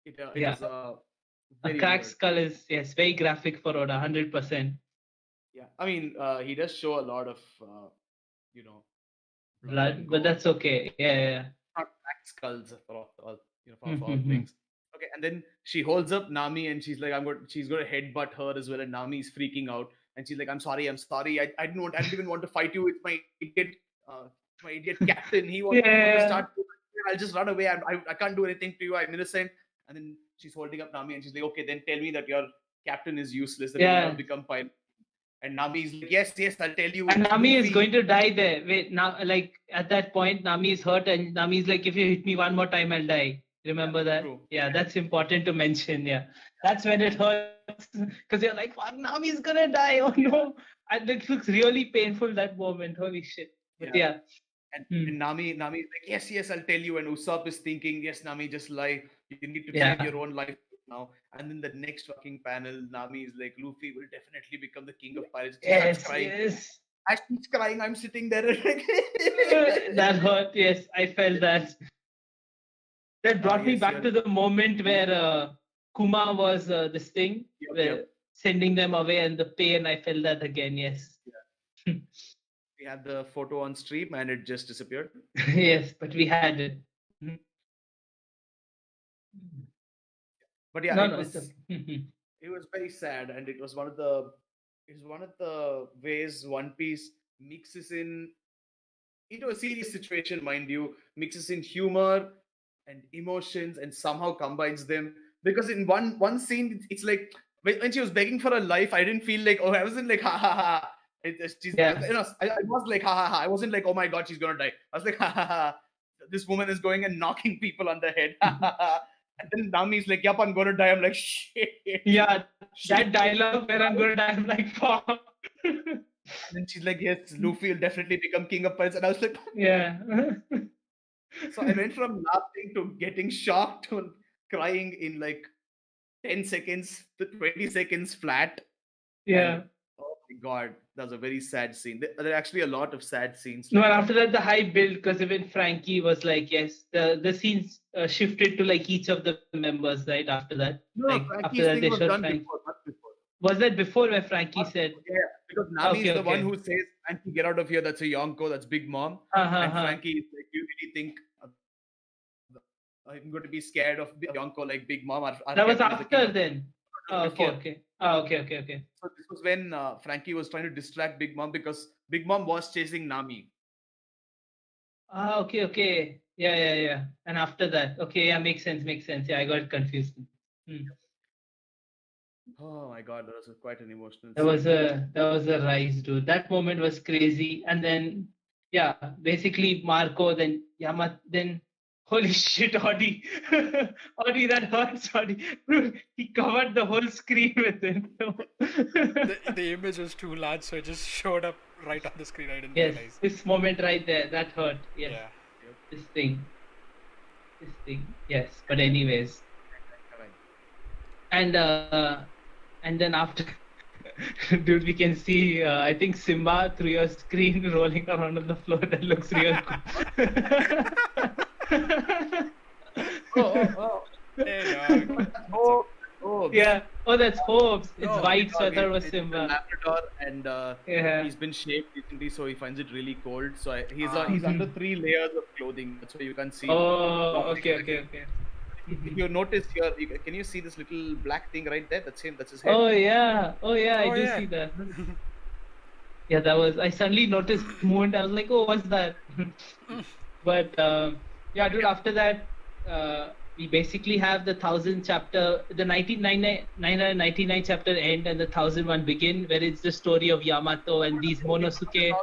B: it. It
A: Yeah.
B: was
A: A
B: very
A: cracked
B: weird.
A: skull is, yes, very graphic for Oda, 100%.
B: Yeah, I mean, he does show a lot of, you know,
A: Blood,
B: and
A: but
B: gore.
A: that's okay. Yeah.
B: Not cracked skulls for all, for all things. Okay, and then she holds up Nami and she's like, she's going to headbutt her as well, and Nami's freaking out, and she's like, I'm sorry. I didn't even want to fight you with my idiot captain. He wanted to start. I'll just run away. I can't do anything to you. I'm innocent. And then she's holding up Nami and she's like, okay, then tell me that your captain is useless, that he'll never become pilot. And Nami's like, yes, I'll tell you.
A: And Nami is going to die there. Wait, now, like at that point, Nami is hurt, and Nami's like, if you hit me one more time, I'll die. Remember that?
B: True.
A: Yeah, that's important to mention. Yeah, that's when it hurts because you're like, fuck, Nami's gonna die. Oh no. And it looks really painful that moment. Holy shit. But yeah.
B: And Nami is like, yes, I'll tell you. And Usopp is thinking, yes, Nami, just lie. You need to save your own life now. And then the next fucking panel, Nami is like, Luffy will definitely become the king of pirates.
A: Yes.
B: As she's crying, I'm sitting there.
A: That hurt. Yes, I felt that. That brought me back to the moment where Kuma was this thing, sending them away, and the pain. I felt that again. Yes.
B: Yeah. We had the photo on stream and it just disappeared.
A: Yes, but we had it.
B: But yeah, it was very sad, and it was one of the ways One Piece mixes into a serious situation, mind you, mixes in humor and emotions and somehow combines them. Because in one scene, it's like when she was begging for her life, I didn't feel like, I wasn't like ha ha ha. I was like ha ha ha. I wasn't like, oh my god, she's gonna die. I was like ha ha ha. This woman is going and knocking people on the head. And then Nami's like, yep, I'm gonna die. I'm like, shit.
A: Yeah, that dialogue where I'm gonna die, I'm like, fuck.
B: And then she's like, yes, Luffy will definitely become king of pirates. And I was like,
A: yeah.
B: So I went from laughing to getting shocked to crying in like 10 seconds to 20 seconds flat.
A: Yeah.
B: And, oh my god, that was a very sad scene. There are actually a lot of sad scenes.
A: No, and after that, the hype built because even Frankie was like, yes, the scenes shifted to like each of the members, right? After that.
B: No,
A: like,
B: Frankie's thing was done before, not before.
A: Was that before where Frankie said?
B: Yeah, because Nami is the one who says, Frankie, get out of here. That's a Yonko. That's Big Mom. And Frankie is like, you really think I'm going to be scared of Yonko like Big Mom? Our
A: That was
B: captain is the king
A: after
B: of
A: then. Oh, okay,
B: before.
A: okay. Oh, okay.
B: So this was when Frankie was trying to distract Big Mom because Big Mom was chasing Nami.
A: Ah, okay. Yeah. And after that, okay, yeah, makes sense. Yeah, I got confused.
B: Oh my God, that was quite an emotional
A: That was
B: scene.
A: a rise, dude. That moment was crazy. And then, yeah, basically Marco, then Yamat, then holy shit, Audi, Audi, that hurts, Audi. Dude, he covered the whole screen with it.
C: The image was too large, so it just showed up right on the screen. I didn't
A: Yes,
C: realize.
A: this moment right there, that hurt. Yes,
C: Yeah.
A: this thing. Yes. But anyways, and then after. Dude, we can see, I think Simba through your screen rolling around on the floor. That looks real cool.
C: Hey, dog.
B: Oh,
A: yeah. Oh, that's Hobbes. It's
C: No,
A: white, so I thought it was
B: it's
A: Simba.
B: a Labrador, and
A: Yeah.
B: he's been shaved recently, so he finds it really cold. So he's under 3 layers of clothing. That's why you can't see.
A: Oh, okay.
B: If you notice here, can you see this little black thing right there? That's him. That's his head.
A: Oh yeah, I
C: Oh,
A: do
C: yeah.
A: see that. Yeah, that was. I suddenly noticed movement. I was like, oh, what's that? But yeah, dude. After that, we basically have the 1,000 chapter, the 999 chapter end, and the 1,001 begin, where it's the story of Yamato and these Monosuke.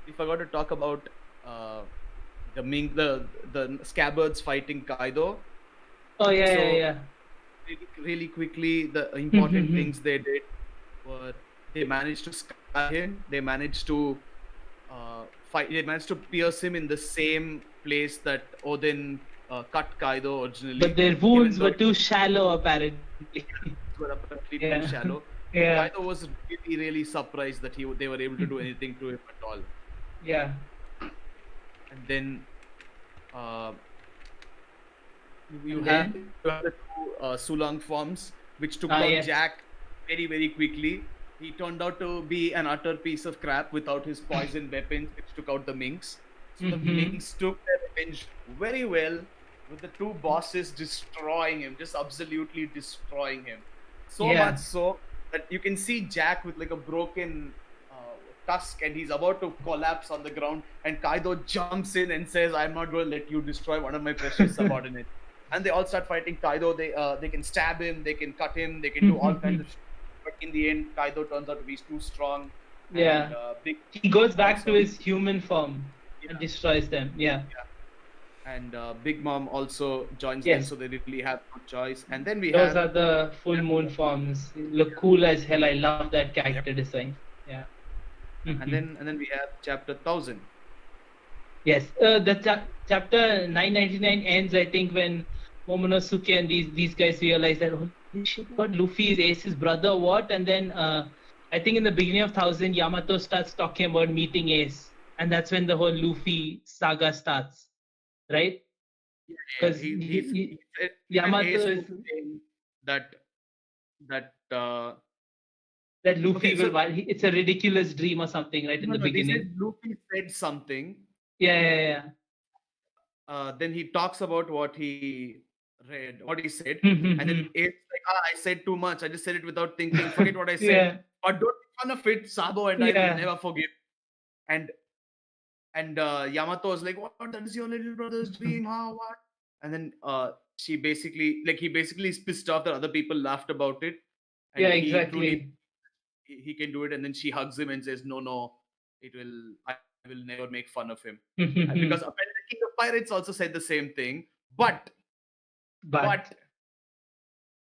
B: We forgot to talk about the scabbards fighting Kaido.
A: Oh yeah,
B: So-
A: yeah.
B: Really quickly, the important things they did were they managed to scar him. They managed to fight. They managed to pierce him in the same place that Odin cut Kaido originally.
A: But their wounds were too shallow, apparently.
B: were apparently
A: Yeah.
B: too shallow.
A: Yeah,
B: Kaido was really surprised that they were able to do anything to him at all.
A: yeah.
B: And then you
A: And
B: have
A: then?
B: the two Sulong forms, which took
A: Ah,
B: down
A: yes.
B: Jack very quickly. He turned out to be an utter piece of crap without his poison weapons, which took out the Minks. So the Minks took their revenge very well, with the two bosses destroying him, just absolutely destroying him. So
A: Yeah.
B: much so that you can see Jack with like a broken tusk, and he's about to collapse on the ground, and Kaido jumps in and says, I'm not going to let you destroy one of my precious subordinates. And they all start fighting Kaido. They can stab him, they can cut him, they can do all kinds of shit. But in the end, Kaido turns out to be too strong.
A: Yeah.
B: And,
A: He goes back to
B: also-
A: his human form and destroys them. Yeah.
B: and Big Mom also joins them,
A: Yes.
B: so they really have no choice. And then we
A: Those
B: have
A: are the full moon forms. Look cool as hell. I love that character design. Yeah.
B: and then we have chapter 1,000.
A: Yes, the chapter 999 ends, I think, when Momonosuke and these guys realize that, holy shit, what, Luffy is Ace's brother, what? And then I think in the beginning of 1,000, Yamato starts talking about meeting Ace. And that's when the whole Luffy saga starts, right? Because
B: He said
A: Yamato
B: Ace
A: is...
B: was saying that
A: that Luffy
B: Okay,
A: will...
B: so-
A: it's a ridiculous dream or something, right, in the
B: they
A: beginning.
B: said Luffy said something.
A: Yeah.
B: Then he talks about what he read, what he said,
A: Mhm,
B: and then
A: mhm.
B: Ace like, I said too much. I just said it without thinking. Forget what I said.
A: Yeah.
B: But don't make fun of it. Sabo and I
A: Yeah.
B: will never forgive. And Yamato was like, what? That is your little brother's dream? How? What? And then he basically is pissed off that other people laughed about it. And
A: Yeah,
B: he
A: exactly.
B: truly he can do it. And then she hugs him and says, no, I will never make fun of him. And because apparently the King of Pirates also said the same thing. But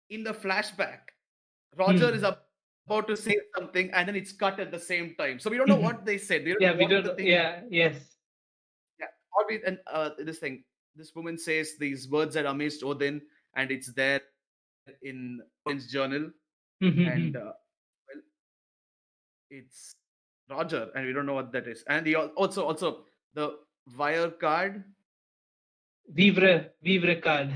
B: in the flashback, Roger is about to say something, and then it's cut at the same time. So we don't know what they said. We don't
A: Yeah,
B: know
A: we
B: what
A: don't...
B: the thing.
A: Yeah, yes.
B: And this woman says these words that amazed Odin, and it's there in Odin's journal, and well, it's Roger, and we don't know what that is. And he also the wire card,
A: Vivre card.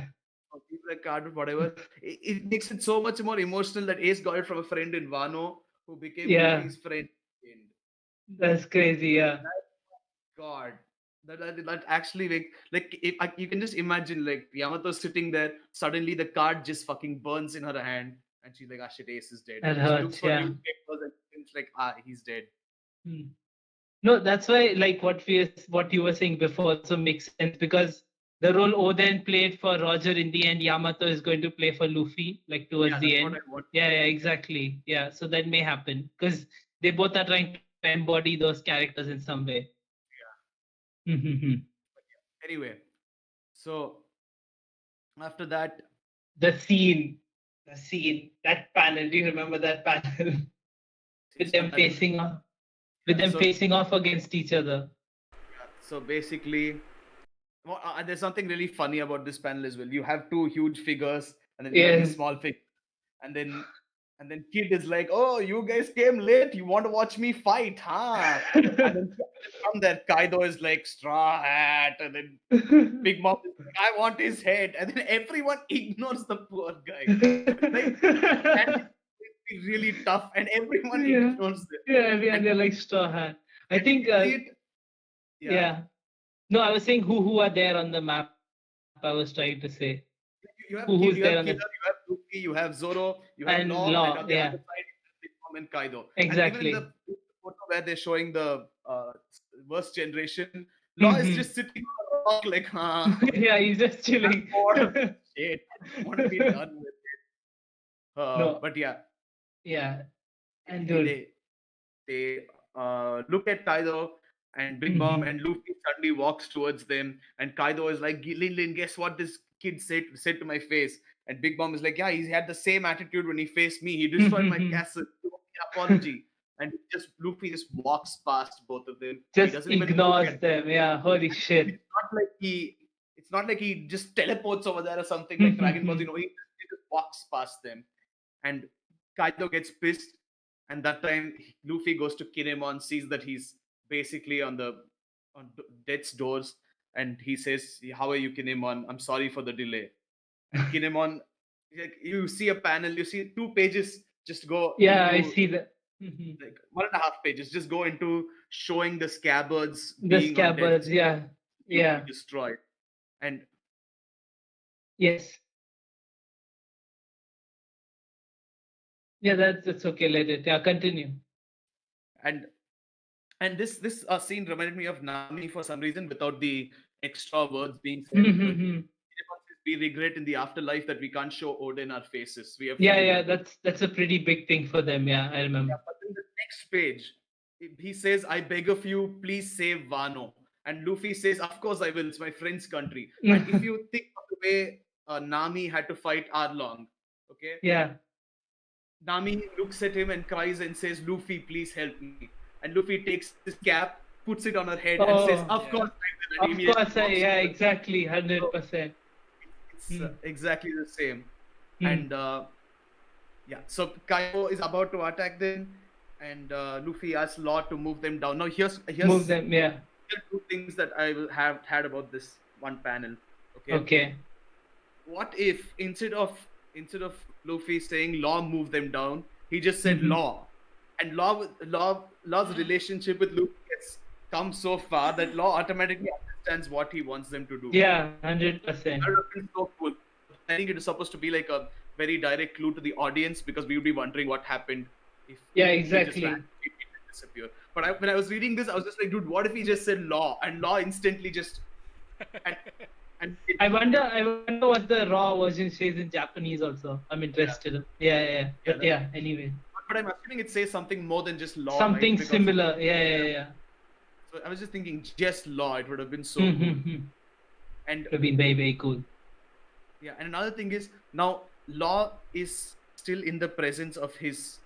B: or Vivre card, whatever. It makes it so much more emotional that Ace got it from a friend in Wano who became
A: Yeah.
B: Luffy's friend.
A: That's crazy. Yeah.
B: God, that actually like if you can just imagine like Yamato sitting there, suddenly the card just fucking burns in her hand, and she's like, ah shit, Ace is dead,
A: That
B: and then she looks
A: hurts.
B: for
A: Yeah.
B: newspapers and it's like, ah, he's dead.
A: Hmm. No, that's why like what you were saying before also makes sense because the role Oden played for Roger in the end, Yamato is going to play for Luffy like towards
B: Yeah,
A: the
B: that's what
A: end.
B: I want.
A: Yeah, yeah, exactly. Yeah, so that may happen because they both are trying to embody those characters in some way. Mhm.
B: Anyway, so after that,
A: The scene, that panel. Do you remember that panel with
B: it's
A: them
B: not that.
A: facing off, with
B: Yeah,
A: them facing off against each other?
B: so basically, well, there's something really funny about this panel as well. You have two huge figures, and then you have these
A: Yes.
B: small figures, and then Kid is like, "Oh, you guys came late. You want to watch me fight, huh?" And then from there, Kaido is like, "Straw hat," and then Big Mom is like, "I want his head," and then everyone ignores the poor guy. Like, and it's really tough, and everyone
A: Yeah,
B: ignores them.
A: yeah, everyone
B: And,
A: they're like Straw Hat. I
B: and
A: think,
B: we create, yeah.
A: yeah. No, I was saying who are there on the map. I was trying to say
B: You have
A: who's
B: Kid,
A: there
B: you
A: on
B: have
A: the
B: Killer, you have Luffy, you have Zoro, you have
A: and
B: Law, and
A: Law.
B: on the
A: Yeah,
B: other side, you have Big Mom and Kaido. And even in
A: exactly.
B: the photo where they're showing the worst generation, Law is just sitting on a rock like, huh,
A: Yeah, he's just
B: I'm
A: chilling.
B: bored of this shit. I want to be done with it.
A: No,
B: But yeah,
A: yeah, and
B: basically
A: dude.
B: they look at Kaido and Big Mom, and Luffy suddenly walks towards them, and Kaido is like, Lin Lin, guess what this kid said to my face? And Big Mom is like, yeah, he had the same attitude when he faced me. He destroyed my castle. He owed me an apology. And Luffy just walks past both of them. He
A: Just
B: doesn't even look
A: ignores
B: at them.
A: them. Yeah, holy shit.
B: It's not like he just teleports over there or something like Dragon Ball. He just walks past them. And Kaido gets pissed, and that time Luffy goes to Kinemon, sees that he's basically on death's doors, and he says, "How are you, Kinemon? I'm sorry for the delay." And Kinemon, like, you see a panel, you see 2 pages just go
A: Yeah, I
B: into
A: see that.
B: like 1.5 pages, just go into showing the scabbards
A: The
B: being on
A: scabbards.
B: death's
A: Yeah, yeah,
B: destroyed, and
A: yes. Yeah, that's okay. Let it. Yeah, continue.
B: and this scene reminded me of Nami for some reason without the extra words being said. Like, we regret in the afterlife that we can't show Odin our faces. We have
A: Yeah,
B: failed
A: yeah,
B: them.
A: that's a pretty big thing for them. Yeah, I remember.
B: Yeah, but in the next page, he says, "I beg of you, please save Wano." And Luffy says, "Of course I will. It's my friend's country." And if you think of the way Nami had to fight Arlong, okay,
A: Yeah.
B: Nami looks at him and cries and says, "Luffy, please help me." And Luffy takes his cap, puts it on her head, and says,
A: Oh,
B: "Of
C: Yeah.
B: course I will." And
A: of
B: immediately
A: course.
B: walks
A: Yeah,
B: away.
A: exactly.
B: So
A: 100%.
B: it's exactly the same.
A: Hmm.
B: And yeah, so Kaido is about to attack them, and Luffy asks Law to move them down. Now here's
A: Move them. Yeah.
B: here are two things that I will have had about this one panel. Okay.
A: Okay.
B: What if instead of Luffy saying Law move them down, he just said Law, and Law's relationship with Luffy has come so far that Law automatically understands what he wants them to do.
A: Yeah, 100%.
B: That would have been so cool. I think it is supposed to be like a very direct clue to the audience because we would be wondering what happened if
A: Yeah,
B: he just
A: exactly.
B: randomly disappeared. But when I was reading this, I was just like, dude, what if he just said Law, and Law instantly just and
A: I wonder what the raw version says in Japanese also. I'm interested. Yeah. But yeah, anyway.
B: But I'm assuming it says something more than just Law.
A: Something
B: right? Because,
A: similar. Yeah.
B: So I was just thinking, just Law, it would have been so
A: Hmm,
B: cool.
A: hmm, hmm.
B: And
A: It would have been very, very cool.
B: yeah, and another thing is now Law is still in the presence of his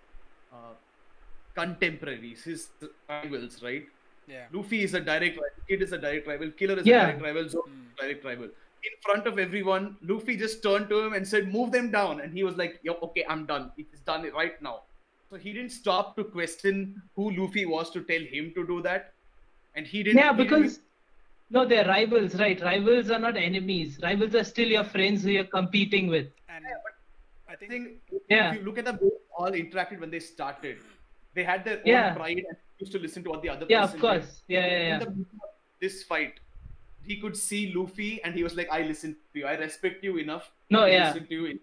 B: contemporaries, his rivals, right?
C: Yeah.
B: Luffy is a direct rival, Kid is a direct rival, Killer is
A: Yeah.
B: a direct rival, Zoro is a direct rival. In front of everyone, Luffy just turned to him and said, "Move them down," and he was like, "Yo, okay, I'm done. It's done right now." So he didn't stop to question who Luffy was to tell him to do that, and he didn't.
A: Yeah,
B: he didn't-
A: because no, they're rivals, right? Rivals are not enemies. Rivals are still your friends who you're competing with.
C: And I
B: I
C: think
B: think
A: Yeah.
B: if you look at the way they all interacted when they started, they had their
A: Yeah.
B: own pride and used to listen to what the other
A: Yeah,
B: person
A: of course.
B: did.
A: Yeah, yeah,
B: In
A: yeah.
B: the middle of this fight, he could see Luffy and he was like, I listen to you. I respect you enough
A: No,
B: to
A: yeah.
B: listen to you.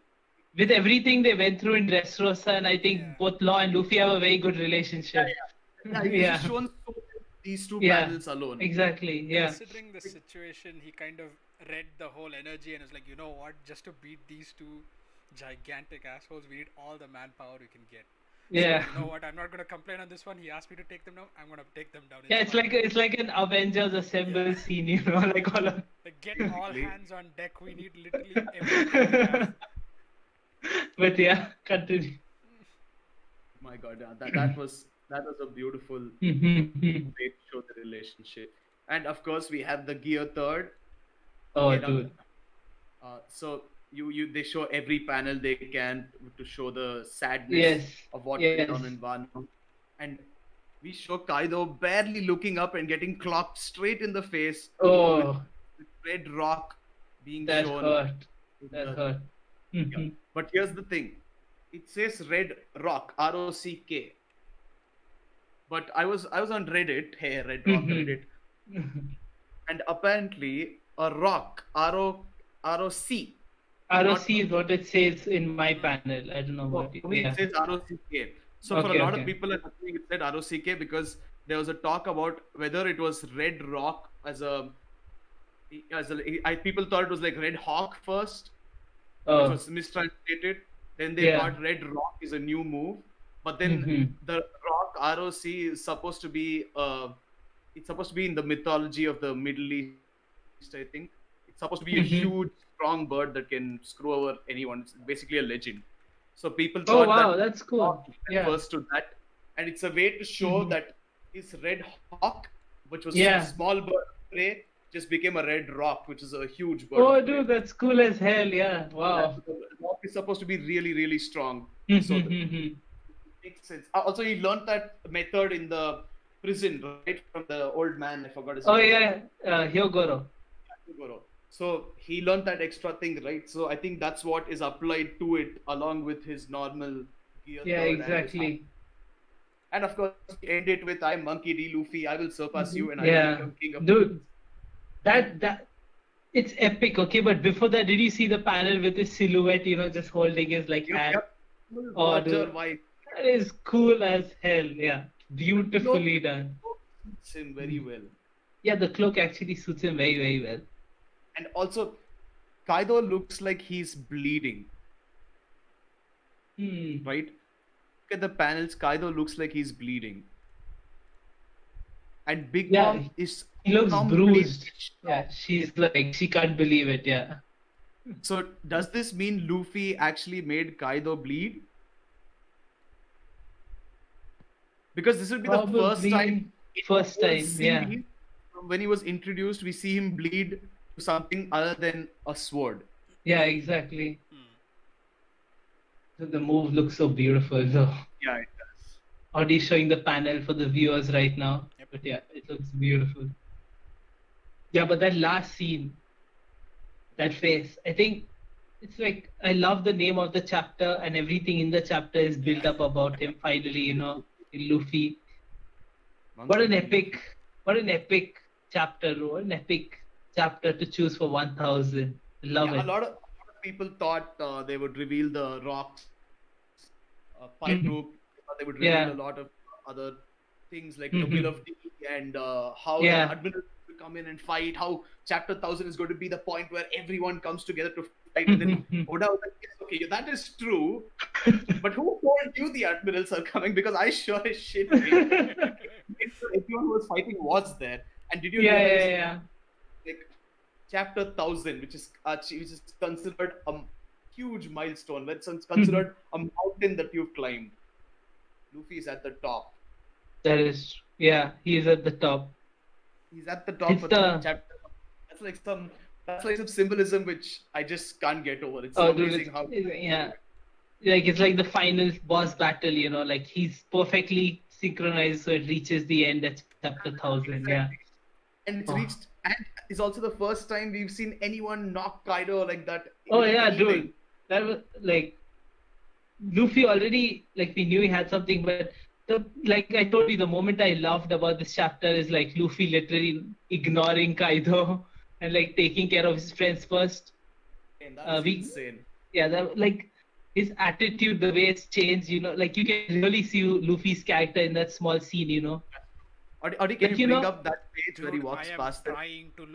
A: With everything they went through in Dressrosa, and I think
C: Yeah.
A: both Law and Luffy have a very good relationship.
B: Yeah, he's
A: Yeah.
B: just shown so these two
A: Yeah.
B: panels alone.
A: Exactly. Yeah.
C: Considering the situation, he kind of read the whole energy and was like, you know what? Just to beat these two gigantic assholes, we need all the manpower we can get.
A: Yeah.
C: So, you know what? I'm not gonna complain on this one. He asked me to take them down. I'm gonna take them down.
A: Yeah, it's
C: fine.
A: like an Avengers assemble
C: Yeah.
A: scene, you know, like all of.
C: Like, get all hands on deck. We need literally everything we have.
A: But yeah, continue.
B: My God, that was a beautiful
A: Mhm.
B: way to show the relationship. And of course, we have the Gear Third.
A: Oh,
B: Okay, now,
A: dude.
B: so they show every panel they can to show the sadness
A: Yes.
B: of what
A: Yes.
B: went on in Wano. And we show Kaido barely looking up and getting clocked straight in the face
A: Oh,
B: with red rock being
A: that
B: shown.
A: hurt.
B: in
A: That
B: the-
A: hurt.
B: Yeah.
A: Mhm.
B: But here's the thing. It says red rock, ROCK. But I was on Reddit, hey, Red Rock
A: Mhm.
B: Reddit, and apparently a rock, ROC.
A: ROC is what it says in my panel. I don't know
B: For
A: what.
B: me,
A: Yeah.
B: it says ROCK. So for
A: Okay,
B: a lot of
A: okay.
B: people, I think it said ROCK because there was a talk about whether it was Red Rock people thought it was like Red Hawk first, which
A: Oh.
B: was mistranslated. Then they
A: Yeah.
B: thought Red Rock is a new move, but then
A: Mhm.
B: the Rock ROC is supposed to be it's supposed to be in the mythology of the Middle East. I think it's supposed to be a
A: Mhm.
B: huge, strong bird that can screw over anyone. It's basically a legend. So people
A: Oh
B: thought
A: wow,
B: that
A: that's cool.
B: Rock
A: Yeah.
B: refers to that, and it's a way to show
A: Mhm.
B: that his Red Hawk, which was
A: Yeah.
B: a small bird of prey, just became a Red Rock, which is a huge bird.
A: Oh
B: of prey.
A: dude, that's cool as hell. Yeah. Wow.
B: The rock is supposed to be really, really strong. So that
A: Mhm.
B: makes sense. Also, he learned that method in the prison, right, from the old man. I forgot his
A: Oh
B: name.
A: yeah, Hyogoro.
B: Goro. So he learned that extra thing, right? So I think that's what is applied to it, along with his normal gear.
A: Yeah,
B: third and his-
A: exactly.
B: And of course, we end it with "I'm Monkey D. Luffy. I will surpass you, and I will
A: Yeah,
B: become king of."
A: dude. That it's epic. Okay, but before that, did you see the panel with his silhouette? You know, just holding his like hand.
B: Yep.
A: Oh,
B: Roger
A: dude.
B: White
A: That is cool as hell. Yeah, beautifully done.
B: suits him very well.
A: Yeah, the cloak actually suits him very, very well.
B: And also, Kaido looks like he's bleeding, right? Look at the panels. Kaido looks like he's bleeding. And Big
A: Yeah,
B: Mom is
A: He looks
B: completely
A: bruised.
B: shocked.
A: Yeah, she's like she can't believe it. Yeah.
B: So does this mean Luffy actually made Kaido bleed? Because this would be the first
A: Probably
B: time. in
A: first
B: the whole
A: time, yeah.
B: series, from when he was introduced, we see him bleed to something other than a sword.
A: Yeah, exactly. So the move looks so beautiful though.
B: Yeah, it does.
A: Already showing the panel for the viewers right now.
C: Yep.
A: But yeah, it looks beautiful. Yeah, but that last scene, that face, I think it's like I love the name of the chapter and everything in the chapter is built up about him finally, you know, Luffy. What an epic chapter, what an epic chapter to choose for 1000. Love
B: Yeah,
A: it.
B: a lot of people thought they would reveal the rocks, pipe rope. They would reveal
A: Yeah.
B: a lot of other things like the Will of D and how
A: Yeah.
B: the admiral will come in and fight. How chapter 1000 is going to be the point where everyone comes together to fight. And then Oda was like, yes, okay, that is true. But who told you the admirals are coming? Because I sure as shit did. Everyone who was fighting was there. And did you
A: Yeah,
B: realize
A: yeah.
B: like chapter 1000, which is considered a huge milestone, it's considered a mountain that you've climbed. Luffy is at the top.
A: That is, yeah, he's at the top.
B: He's at the top
A: It's
B: of
A: the-
B: the chapter. That's like some symbolism which I just can't get over. It's
A: Oh,
B: so
A: dude,
B: amazing how
A: yeah. Like it's like the final boss battle, you know, like he's perfectly synchronized so it reaches the end at chapter 1000. Yeah.
B: and it's
A: Oh.
B: reached, and it's also the first time we've seen anyone knock Kaido like that.
A: Oh
B: with
A: yeah,
B: anything.
A: dude. That was like Luffy already, like we knew he had something, but like I told you, the moment I loved about this chapter is like Luffy literally ignoring Kaido and like taking care of his friends first.
B: And that is
A: We
B: insane.
A: Yeah, like his attitude, the way it's changed, like you can really see Luffy's character in that small scene,
B: Adi, can
A: like
B: you bring up that page where he
C: Dude,
B: walks past it?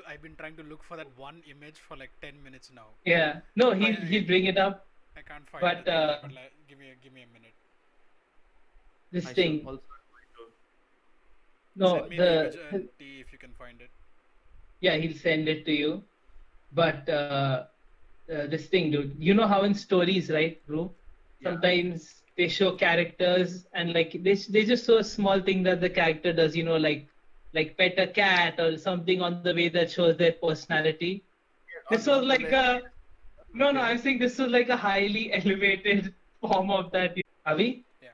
C: I've been trying to look for that one image for like 10 minutes now.
A: Yeah, no,
C: I
A: he'll bring it up,
C: I can't find
A: but
C: it. But like, give me a minute.
A: this
B: I should
A: thing,
B: also try to.
A: no,
C: Send me the image and T if you can find it.
A: yeah, he'll send it to you, but this thing, dude, you know how in stories, right, bro?
B: Yeah.
A: Sometimes they show characters and like they just show a small thing that the character does, like pet a cat or something on the way that shows their personality. This was like a no,
B: Okay.
A: I'm saying this was like a highly elevated form of that. Avi?
C: Yeah.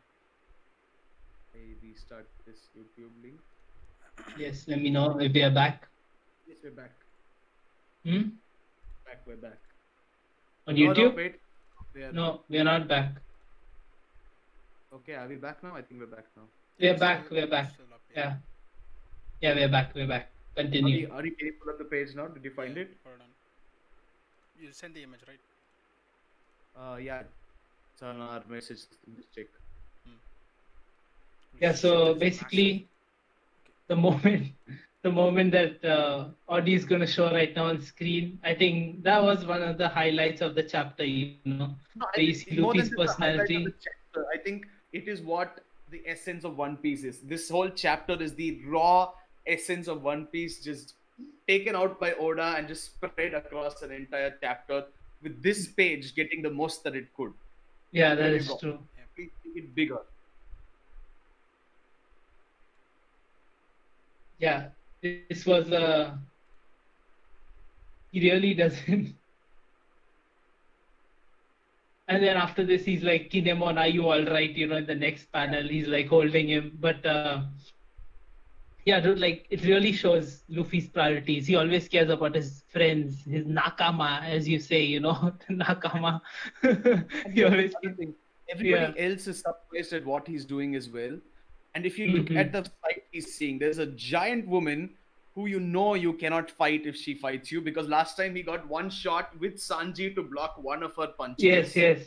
B: I restart this YouTube link.
A: Yes, let me know if we are back.
B: Yes, we're back.
A: Hmm?
B: We're back.
A: On
B: No,
A: YouTube?
B: wait. We are,
A: No, we are not back.
B: Okay, are we back now? I think we're back now.
A: We are
C: It's
A: back.
C: still-
A: We are back.
C: still up,
A: Yeah. Yeah, we're back. We're back. Continue.
B: Are you can you pull up the page now? Did you find
C: Yeah,
B: it?
C: Hold on. You send the image, right?
B: Yeah. It's on our message system. Just check.
A: Yeah,
C: Shit,
A: so
C: that is
A: basically, the moment the moment that Audi is going to show right now on screen, I think that was one of the highlights of the chapter,
B: No,
A: where you see
B: more than
A: Luffy's
B: just the highlight of the
A: personality.
B: chapter, I think it is what the essence of One Piece is. This whole chapter is the raw essence of One Piece, just taken out by Oda and just spread across an entire chapter. With this page getting the most that it could.
A: Yeah, that
B: There you
A: is
B: go.
A: true.
B: Please make it bigger.
A: Yeah, this was he really doesn't. And then after this, he's like, Kinemon, are you all right? In the next panel, he's like holding him. But yeah, dude, like it really shows Luffy's priorities. He always cares about his friends, his nakama, as you say, nakama. He always,
B: Another thing, everybody
A: yeah.
B: else is surprised at what he's doing as well. And if you look at the fight he's seeing, there's a giant woman who you cannot fight if she fights you, because last time he got one shot with Sanji to block one of her punches.
A: Yes, yes.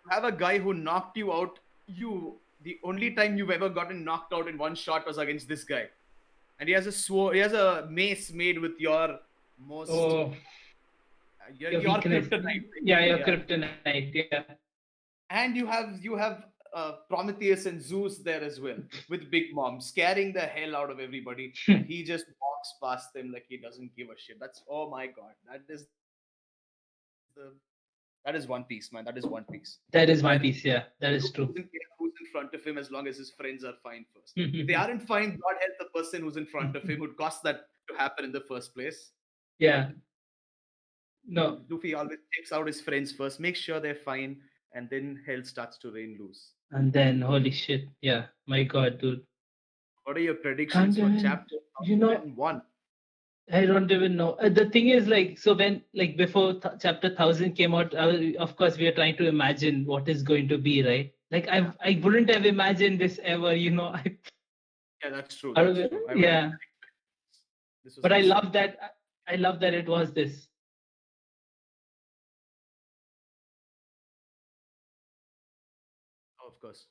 B: You have a guy who knocked you out. The only time you've ever gotten knocked out in one shot was against this guy. And he has a mace made with your most
A: Oh,
B: your
A: weakness.
B: kryptonite.
A: Yeah, your kryptonite. Yeah.
B: And you have Prometheus and Zeus there as well with Big Mom scaring the hell out of everybody, and he just walks past them like he doesn't give a shit. That's, oh my god, that is One Piece, man. That is One Piece.
A: That is One Piece. Yeah, that is true.
B: Doesn't care who's in front of him as long as his friends are fine first. If they aren't fine, God help the person who's in front of him who'd caused that to happen in the first place.
A: Yeah. No.
B: Luffy always checks out his friends first, makes sure they're fine, and then hell starts to rain loose.
A: And then, holy shit. Yeah, my god, dude.
B: What are your predictions for chapter 1?
A: I don't even know. The thing is, like, so when, like, before chapter 1000 came out, of course, we are trying to imagine what is going to be, right? Like, I wouldn't have imagined this ever,
B: Yeah, that's true.
A: Yeah. But
B: insane.
A: I love that it was this.
B: Oh, of course.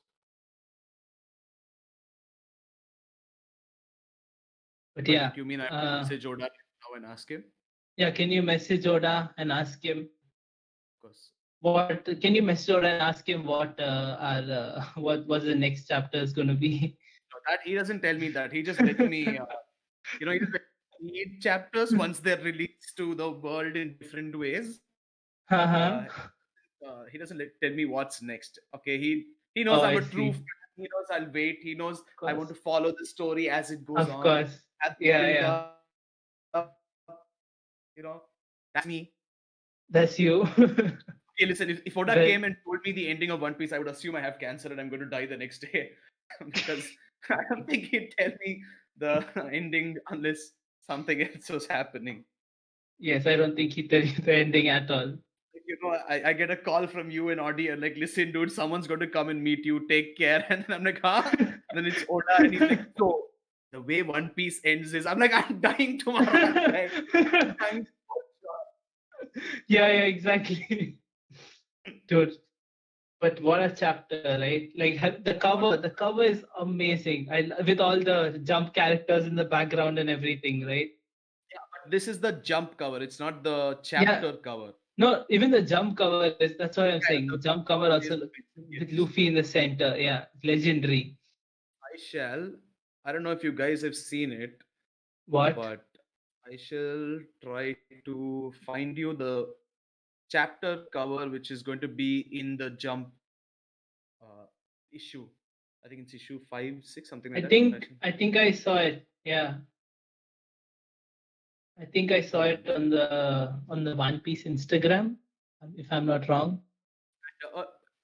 A: But yeah.
B: You mean I have to message Oda now and ask him?
A: Yeah, can you message Oda and ask him?
B: Of course.
A: Can you message Oda and ask him what was the next chapter is going to be?
B: No, that he doesn't tell me that. He just let me, he just read chapters once they're released to the world in different ways. He doesn't tell me what's next. Okay, he knows I'm a true fan. He knows I'll wait. He knows I want to follow the story as it goes on.
A: Of course. Yeah.
B: That's me.
A: That's you.
B: Okay, listen, if Oda came and told me the ending of One Piece, I would assume I have cancer and I'm going to die the next day. Because I don't think he'd tell me the ending unless something else was happening.
A: Yes, I don't think he tell you the ending at all.
B: I get a call from you and Audie and like, listen, dude, someone's going to come and meet you. Take care. And then I'm like, huh? And then it's Oda, and he's like, so the way One Piece ends is, I'm like, I'm dying tomorrow. I'm dying. I'm dying
A: Yeah, exactly. Dude, but what a chapter, right? Like the cover is amazing. With all the jump characters in the background and everything, right?
B: But this is the jump cover. It's not the
A: Yeah.
B: chapter cover.
A: No, even the jump cover is, that's what I'm saying. The
B: The
A: jump
B: jump
A: cover
B: cover
A: also
B: is
A: with
B: yes.
A: Luffy in the center. Yeah, legendary.
B: I shall. I don't know if you guys have seen it,
A: What?
B: but I shall try to find you the chapter cover, which is going to be in the jump uh, issue. I think it's issue 5, 6, something
A: I
B: like that.
A: think I think I saw it. Yeah. I think I saw it on the One Piece Instagram, if I'm not wrong.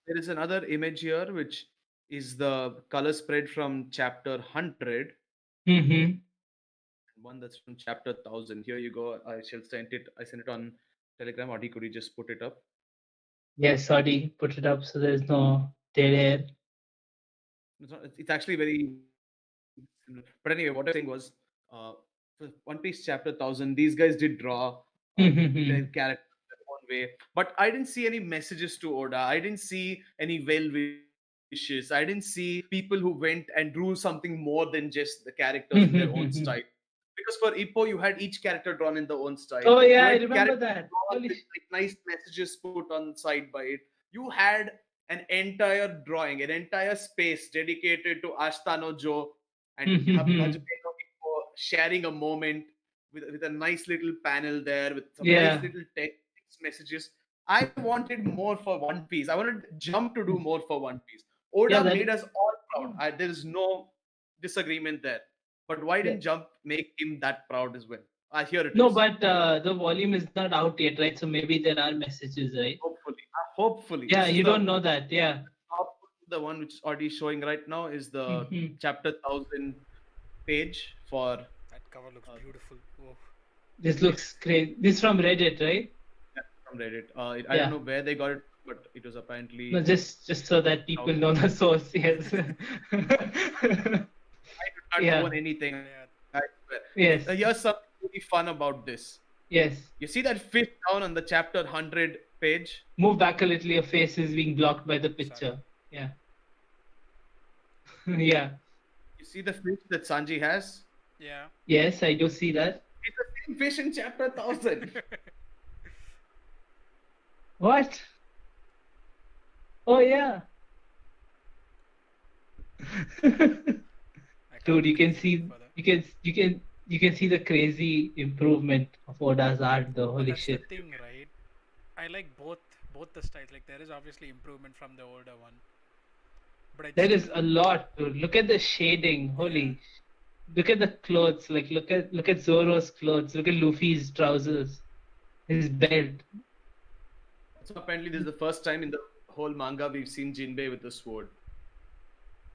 B: There is another image here, which is the color spread from chapter 100,
A: Mm-hmm.
B: one that's from chapter 1000. Here you go. I shall send it. I sent it on Telegram. Or could you just put it up?
A: Yes, sorry, put it up so there's no dead air.
B: It's actually very similar. But anyway, what I'm saying was, for One Piece chapter 1000, these guys did draw their character their own way. But I didn't see any messages to Oda. I didn't see any well wishes. I didn't see people who went and drew something more than just the characters in their own style. Because for Ippo, you had each character drawn in their own style.
A: Oh
B: You
A: yeah, I
B: had
A: remember
B: characters
A: that.
B: drawn
A: Holy
B: with like nice messages put on side by it. You had an entire drawing, an entire space dedicated to Ashtano Joe and Hajime no Ippo sharing a moment with a nice little panel there with some nice
A: Yeah.
B: little text messages. I wanted more for One Piece. I wanted Jump to do more for One Piece. Oda
A: Yeah,
B: made us all proud. There is no disagreement there. But why
A: Yeah.
B: didn't Jump make him that proud as well? Here it
A: No,
B: is.
A: but the volume is not out yet, right? So maybe there are messages, right?
B: Hopefully.
A: Yeah,
B: This is
A: you don't know that. Yeah.
B: the one which is already showing right now is the chapter 1000 page for
C: That cover looks beautiful. Oh.
A: This looks great. This from Reddit, right?
B: from Reddit. I don't know where they got it, but it was apparently.
A: No, just so that people know the source. Yes.
B: I do not own anything. I swear.
A: Yes.
B: Here's something really fun about this.
A: Yes.
B: You see that fish down on the chapter 100 page?
A: Move back a little. Your face is being blocked by the picture.
C: Sorry.
A: Yeah. Yeah.
B: You see the fish that Sanji has?
C: Yeah.
A: Yes, I do see that.
B: It's the same fish in chapter 1000.
A: What? Oh yeah. Dude, you can see the crazy improvement of Oda's art though. Holy
C: That's
A: shit.
C: the thing, right? I like both the styles. Like there is obviously improvement from the older one. But
A: There is a lot, dude. Look at the shading. Holy. Look at the clothes. Like look at Zoro's clothes. Look at Luffy's trousers. His belt.
B: So apparently this is the first time in the whole manga we've seen Jinbei with a sword.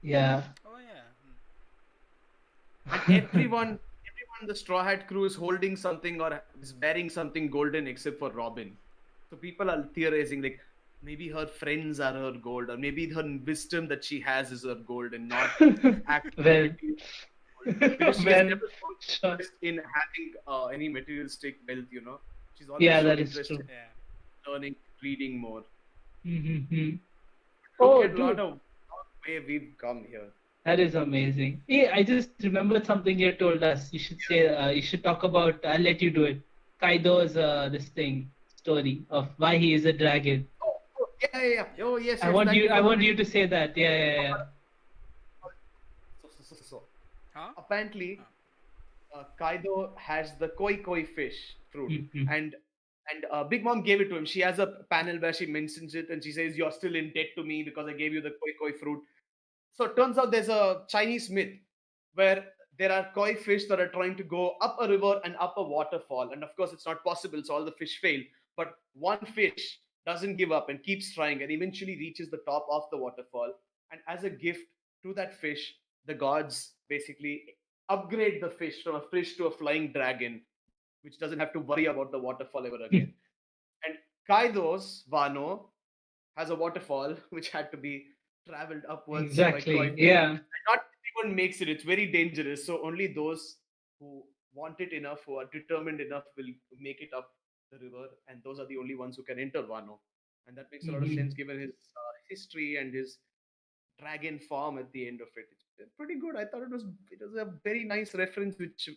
A: Yeah.
C: Oh yeah.
B: And everyone in the Straw Hat crew is holding something or is wearing something golden except for Robin. So people are theorizing like maybe her friends are her gold, or maybe her wisdom that she has is her gold and not actually because she has never shown interest in having any materialistic wealth, you know. She's always shown
A: that is
B: interest
A: true.
B: in learning, reading more.
A: Mm-hmm.
B: Look at a lot of way we've come here.
A: That is amazing. Hey, I just remembered something you told us. You should say, you should talk about, I'll let you do it, Kaido's story of why he is a dragon.
B: Oh yeah. Oh yes.
A: I want you to say that. Yeah.
B: So.
C: Huh?
B: Apparently, Kaido has the koi fish fruit, and Big Mom gave it to him. She has a panel where she mentions it, and she says, "You're still in debt to me because I gave you the koi fruit." So it turns out there's a Chinese myth where there are koi fish that are trying to go up a river and up a waterfall, and of course it's not possible, so all the fish fail. But one fish doesn't give up and keeps trying, and eventually reaches the top of the waterfall. And as a gift to that fish, the gods basically upgrade the fish from a fish to a flying dragon, which doesn't have to worry about the waterfall ever again. And Kaido's Wano has a waterfall which had to be traveled upwards by
A: Exactly.
B: quite.
A: Yeah.
B: Not everyone makes it. It's very dangerous. So only those who want it enough, who are determined enough, will make it up the river, and those are the only ones who can enter Wano. And that makes a lot of sense given his history and his dragon form at the end of it. It's pretty good. I thought it was a very nice reference which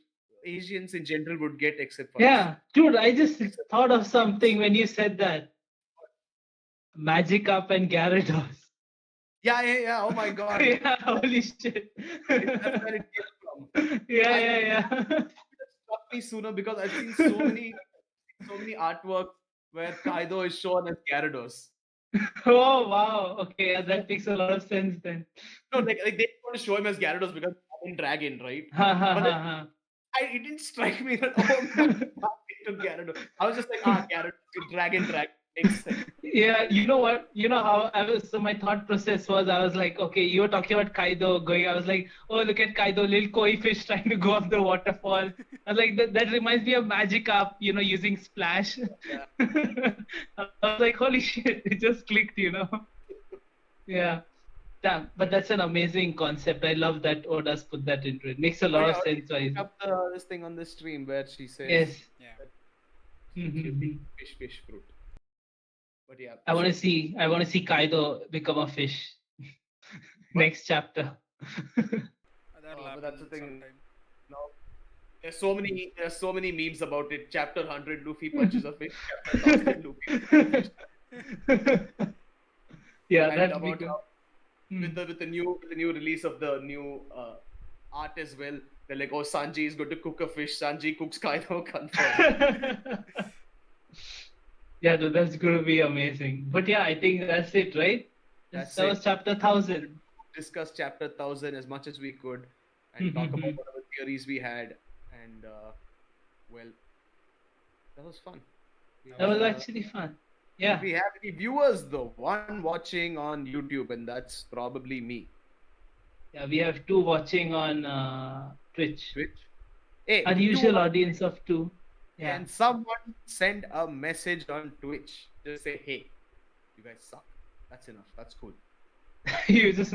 B: Asians in general would get, except for us.
A: Yeah, dude, I just thought of something when you said that. Magikarp and Gyarados.
B: Yeah. Oh my god.
A: Yeah, holy shit.
B: That's where it came from.
A: Yeah.
B: It struck me sooner because I've seen so many artworks where Kaido is shown as Gyarados.
A: Oh, wow. Okay, yeah, that makes a lot of sense then.
B: No, like they want to show him as Gyarados because he's in dragon, right?
A: Ha ha
B: But
A: ha
B: then
A: ha.
B: it didn't strike me that to Gyarados. I was just like, Gyarados, dragon makes sense.
A: Yeah, you know what? You know how I was. So my thought process was, I was like, okay, you were talking about Kaido going. I was like, oh, look at Kaido, little koi fish trying to go up the waterfall. I was like, that reminds me of Magikarp, using splash.
B: Yeah.
A: I was like, holy shit, it just clicked, Yeah. Damn, but that's an amazing concept. I love that Oda's put that into it. Makes a lot of sense. Why?
B: Up this thing on the stream where she says,
A: Yes.
B: Yeah. Fish, fruit. But yeah,
A: I want to see Kaido become a fish. Next chapter.
B: But that's the thing. No, there's so many memes about it. Chapter 100, Luffy punches a fish. Chapter 1000, Luffy punches a fish.
A: Yeah,
B: and
A: that's
B: about with the new release of the new art as well. They're like, oh, Sanji is going to cook a fish. Sanji cooks Kaido, confirmed.
A: Yeah, that's going to be amazing. But yeah, I think that's it, right? That was chapter 1000.
B: Discuss chapter 1000 as much as we could and talk about whatever theories we had. And well, that was fun.
A: That was actually fun. Yeah.
B: If we have any viewers though, one watching on YouTube, and that's probably me.
A: Yeah, we have 2 watching on Twitch.
B: Hey,
A: unusual audience of 2. Yeah.
B: And someone send a message on Twitch. Just say, hey, you guys suck. That's enough. That's cool.
A: you just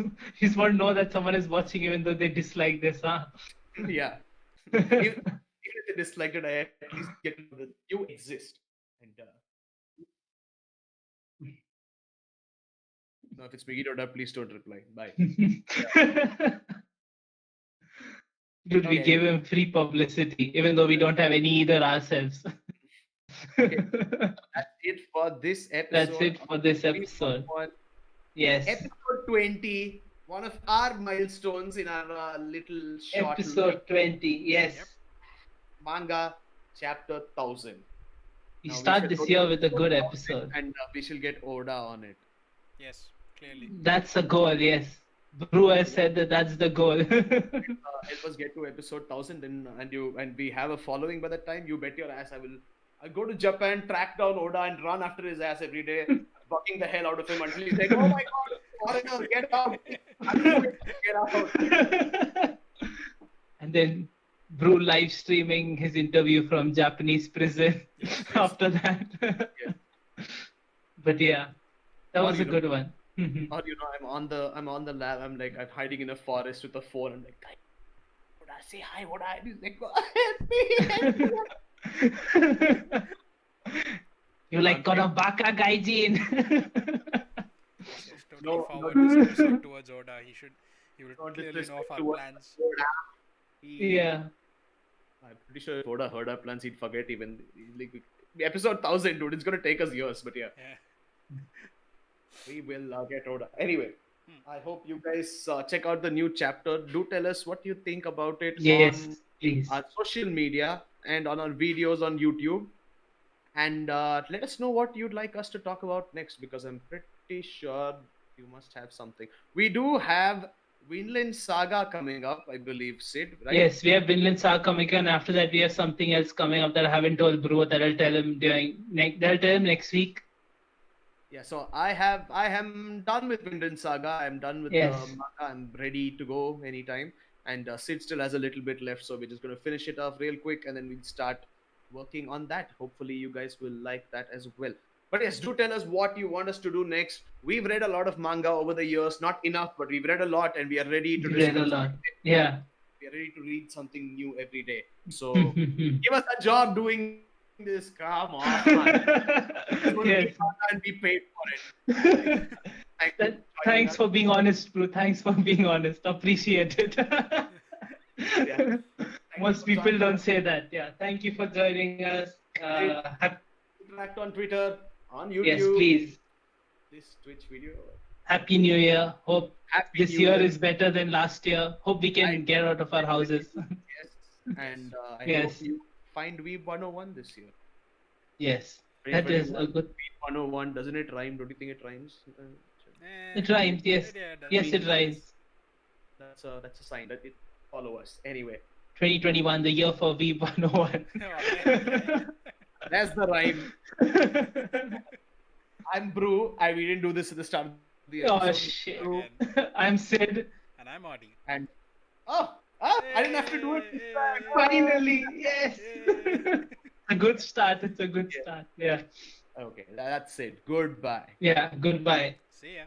A: want to know that someone is watching even though they dislike this, huh?
B: Yeah. even if they dislike it, I at least get to know that you exist. And no, if it's Miggy Doda, please don't reply. Bye.
A: Dude, we gave him free publicity, even though we don't have any either ourselves.
B: Okay. That's it for this episode.
A: That's it for this episode. Yes.
B: Episode 20, one of our milestones in our little short.
A: Episode 20, yes.
C: Yep.
B: Manga chapter 1000.
A: We start this year with a good episode.
B: And we shall get Oda on it.
C: Yes, clearly.
A: That's a goal, yes. Bru has said that's the goal.
B: Help us get to episode 1000 and we have a following by that time. You bet your ass I'll go to Japan, track down Oda and run after his ass every day, bucking the hell out of him until he's like, oh my god, foreigner, get out. Get out.
A: And then Bru live streaming his interview from Japanese prison after that. But yeah, that was a good one.
B: Or I'm on the lab. I'm hiding in a forest with a phone. I'm like, Oda, say hi, Oda. And he's like, help me.
A: You're like, Konobaka Gaijin.
C: Yes, totally forward this episode towards Oda. He will clearly know of our plans.
A: Yeah.
B: I'm pretty sure if Oda heard our plans, he'd forget even. Episode 1000, dude. It's going to take us years, but yeah. We will get Oda. Anyway, I hope you guys check out the new chapter. Do tell us what you think about it on
A: please.
B: Our social media and on our videos on YouTube. And let us know what you'd like us to talk about next, because I'm pretty sure you must have something. We do have Vinland Saga coming up, I believe, Sid, right?
A: Yes, we have Vinland Saga coming up, and after that we have something else coming up that I haven't told Bru, that I'll tell him next week.
B: Yeah, so I am done with Vinland Saga. I'm done with the manga. I'm ready to go anytime. And Sid still has a little bit left, so we're just going to finish it off real quick, and then we'll start working on that. Hopefully you guys will like that as well. But yes, do tell us what you want us to do next. We've read a lot of manga over the years, not enough, but we've read a lot, and we are ready to
A: You read a
B: discuss.
A: lot. Yeah.
B: We are ready to read something new every day. So give us a job doing this. Come on.
A: Yes.
B: And be paid for it.
A: Thanks for being honest, Bru. Thanks for being honest. Appreciate it.
B: Yeah.
A: Most people don't say that. Yeah. Thank you for joining us.
B: Interact on Twitter, on YouTube.
A: Yes, please.
B: This Twitch video.
A: Happy New Year. Hope
B: Happy
A: this
B: New
A: year
B: Year.
A: is better than last year. Hope we can get out of our houses.
B: Yes. And I
A: Yes.
B: hope you find Weeb101 this year.
A: Yes. That is a good.
B: Weeb101. Doesn't it rhyme? Don't you think it rhymes?
A: It rhymes. Yes.
C: Yeah, it does.
A: Yes, it rhymes.
B: That's a sign that it follow us. Anyway,
A: 2021, the year for Weeb101.
B: that's the rhyme. I'm Bru. We didn't do this at the start of the episode.
A: Oh shit. I'm Sid.
C: And I'm Audie.
B: And I didn't have to do it.
A: Finally, yes. A good start. It's a good start. Yeah.
B: Okay, that's it. Goodbye.
A: Yeah. Goodbye.
C: See ya.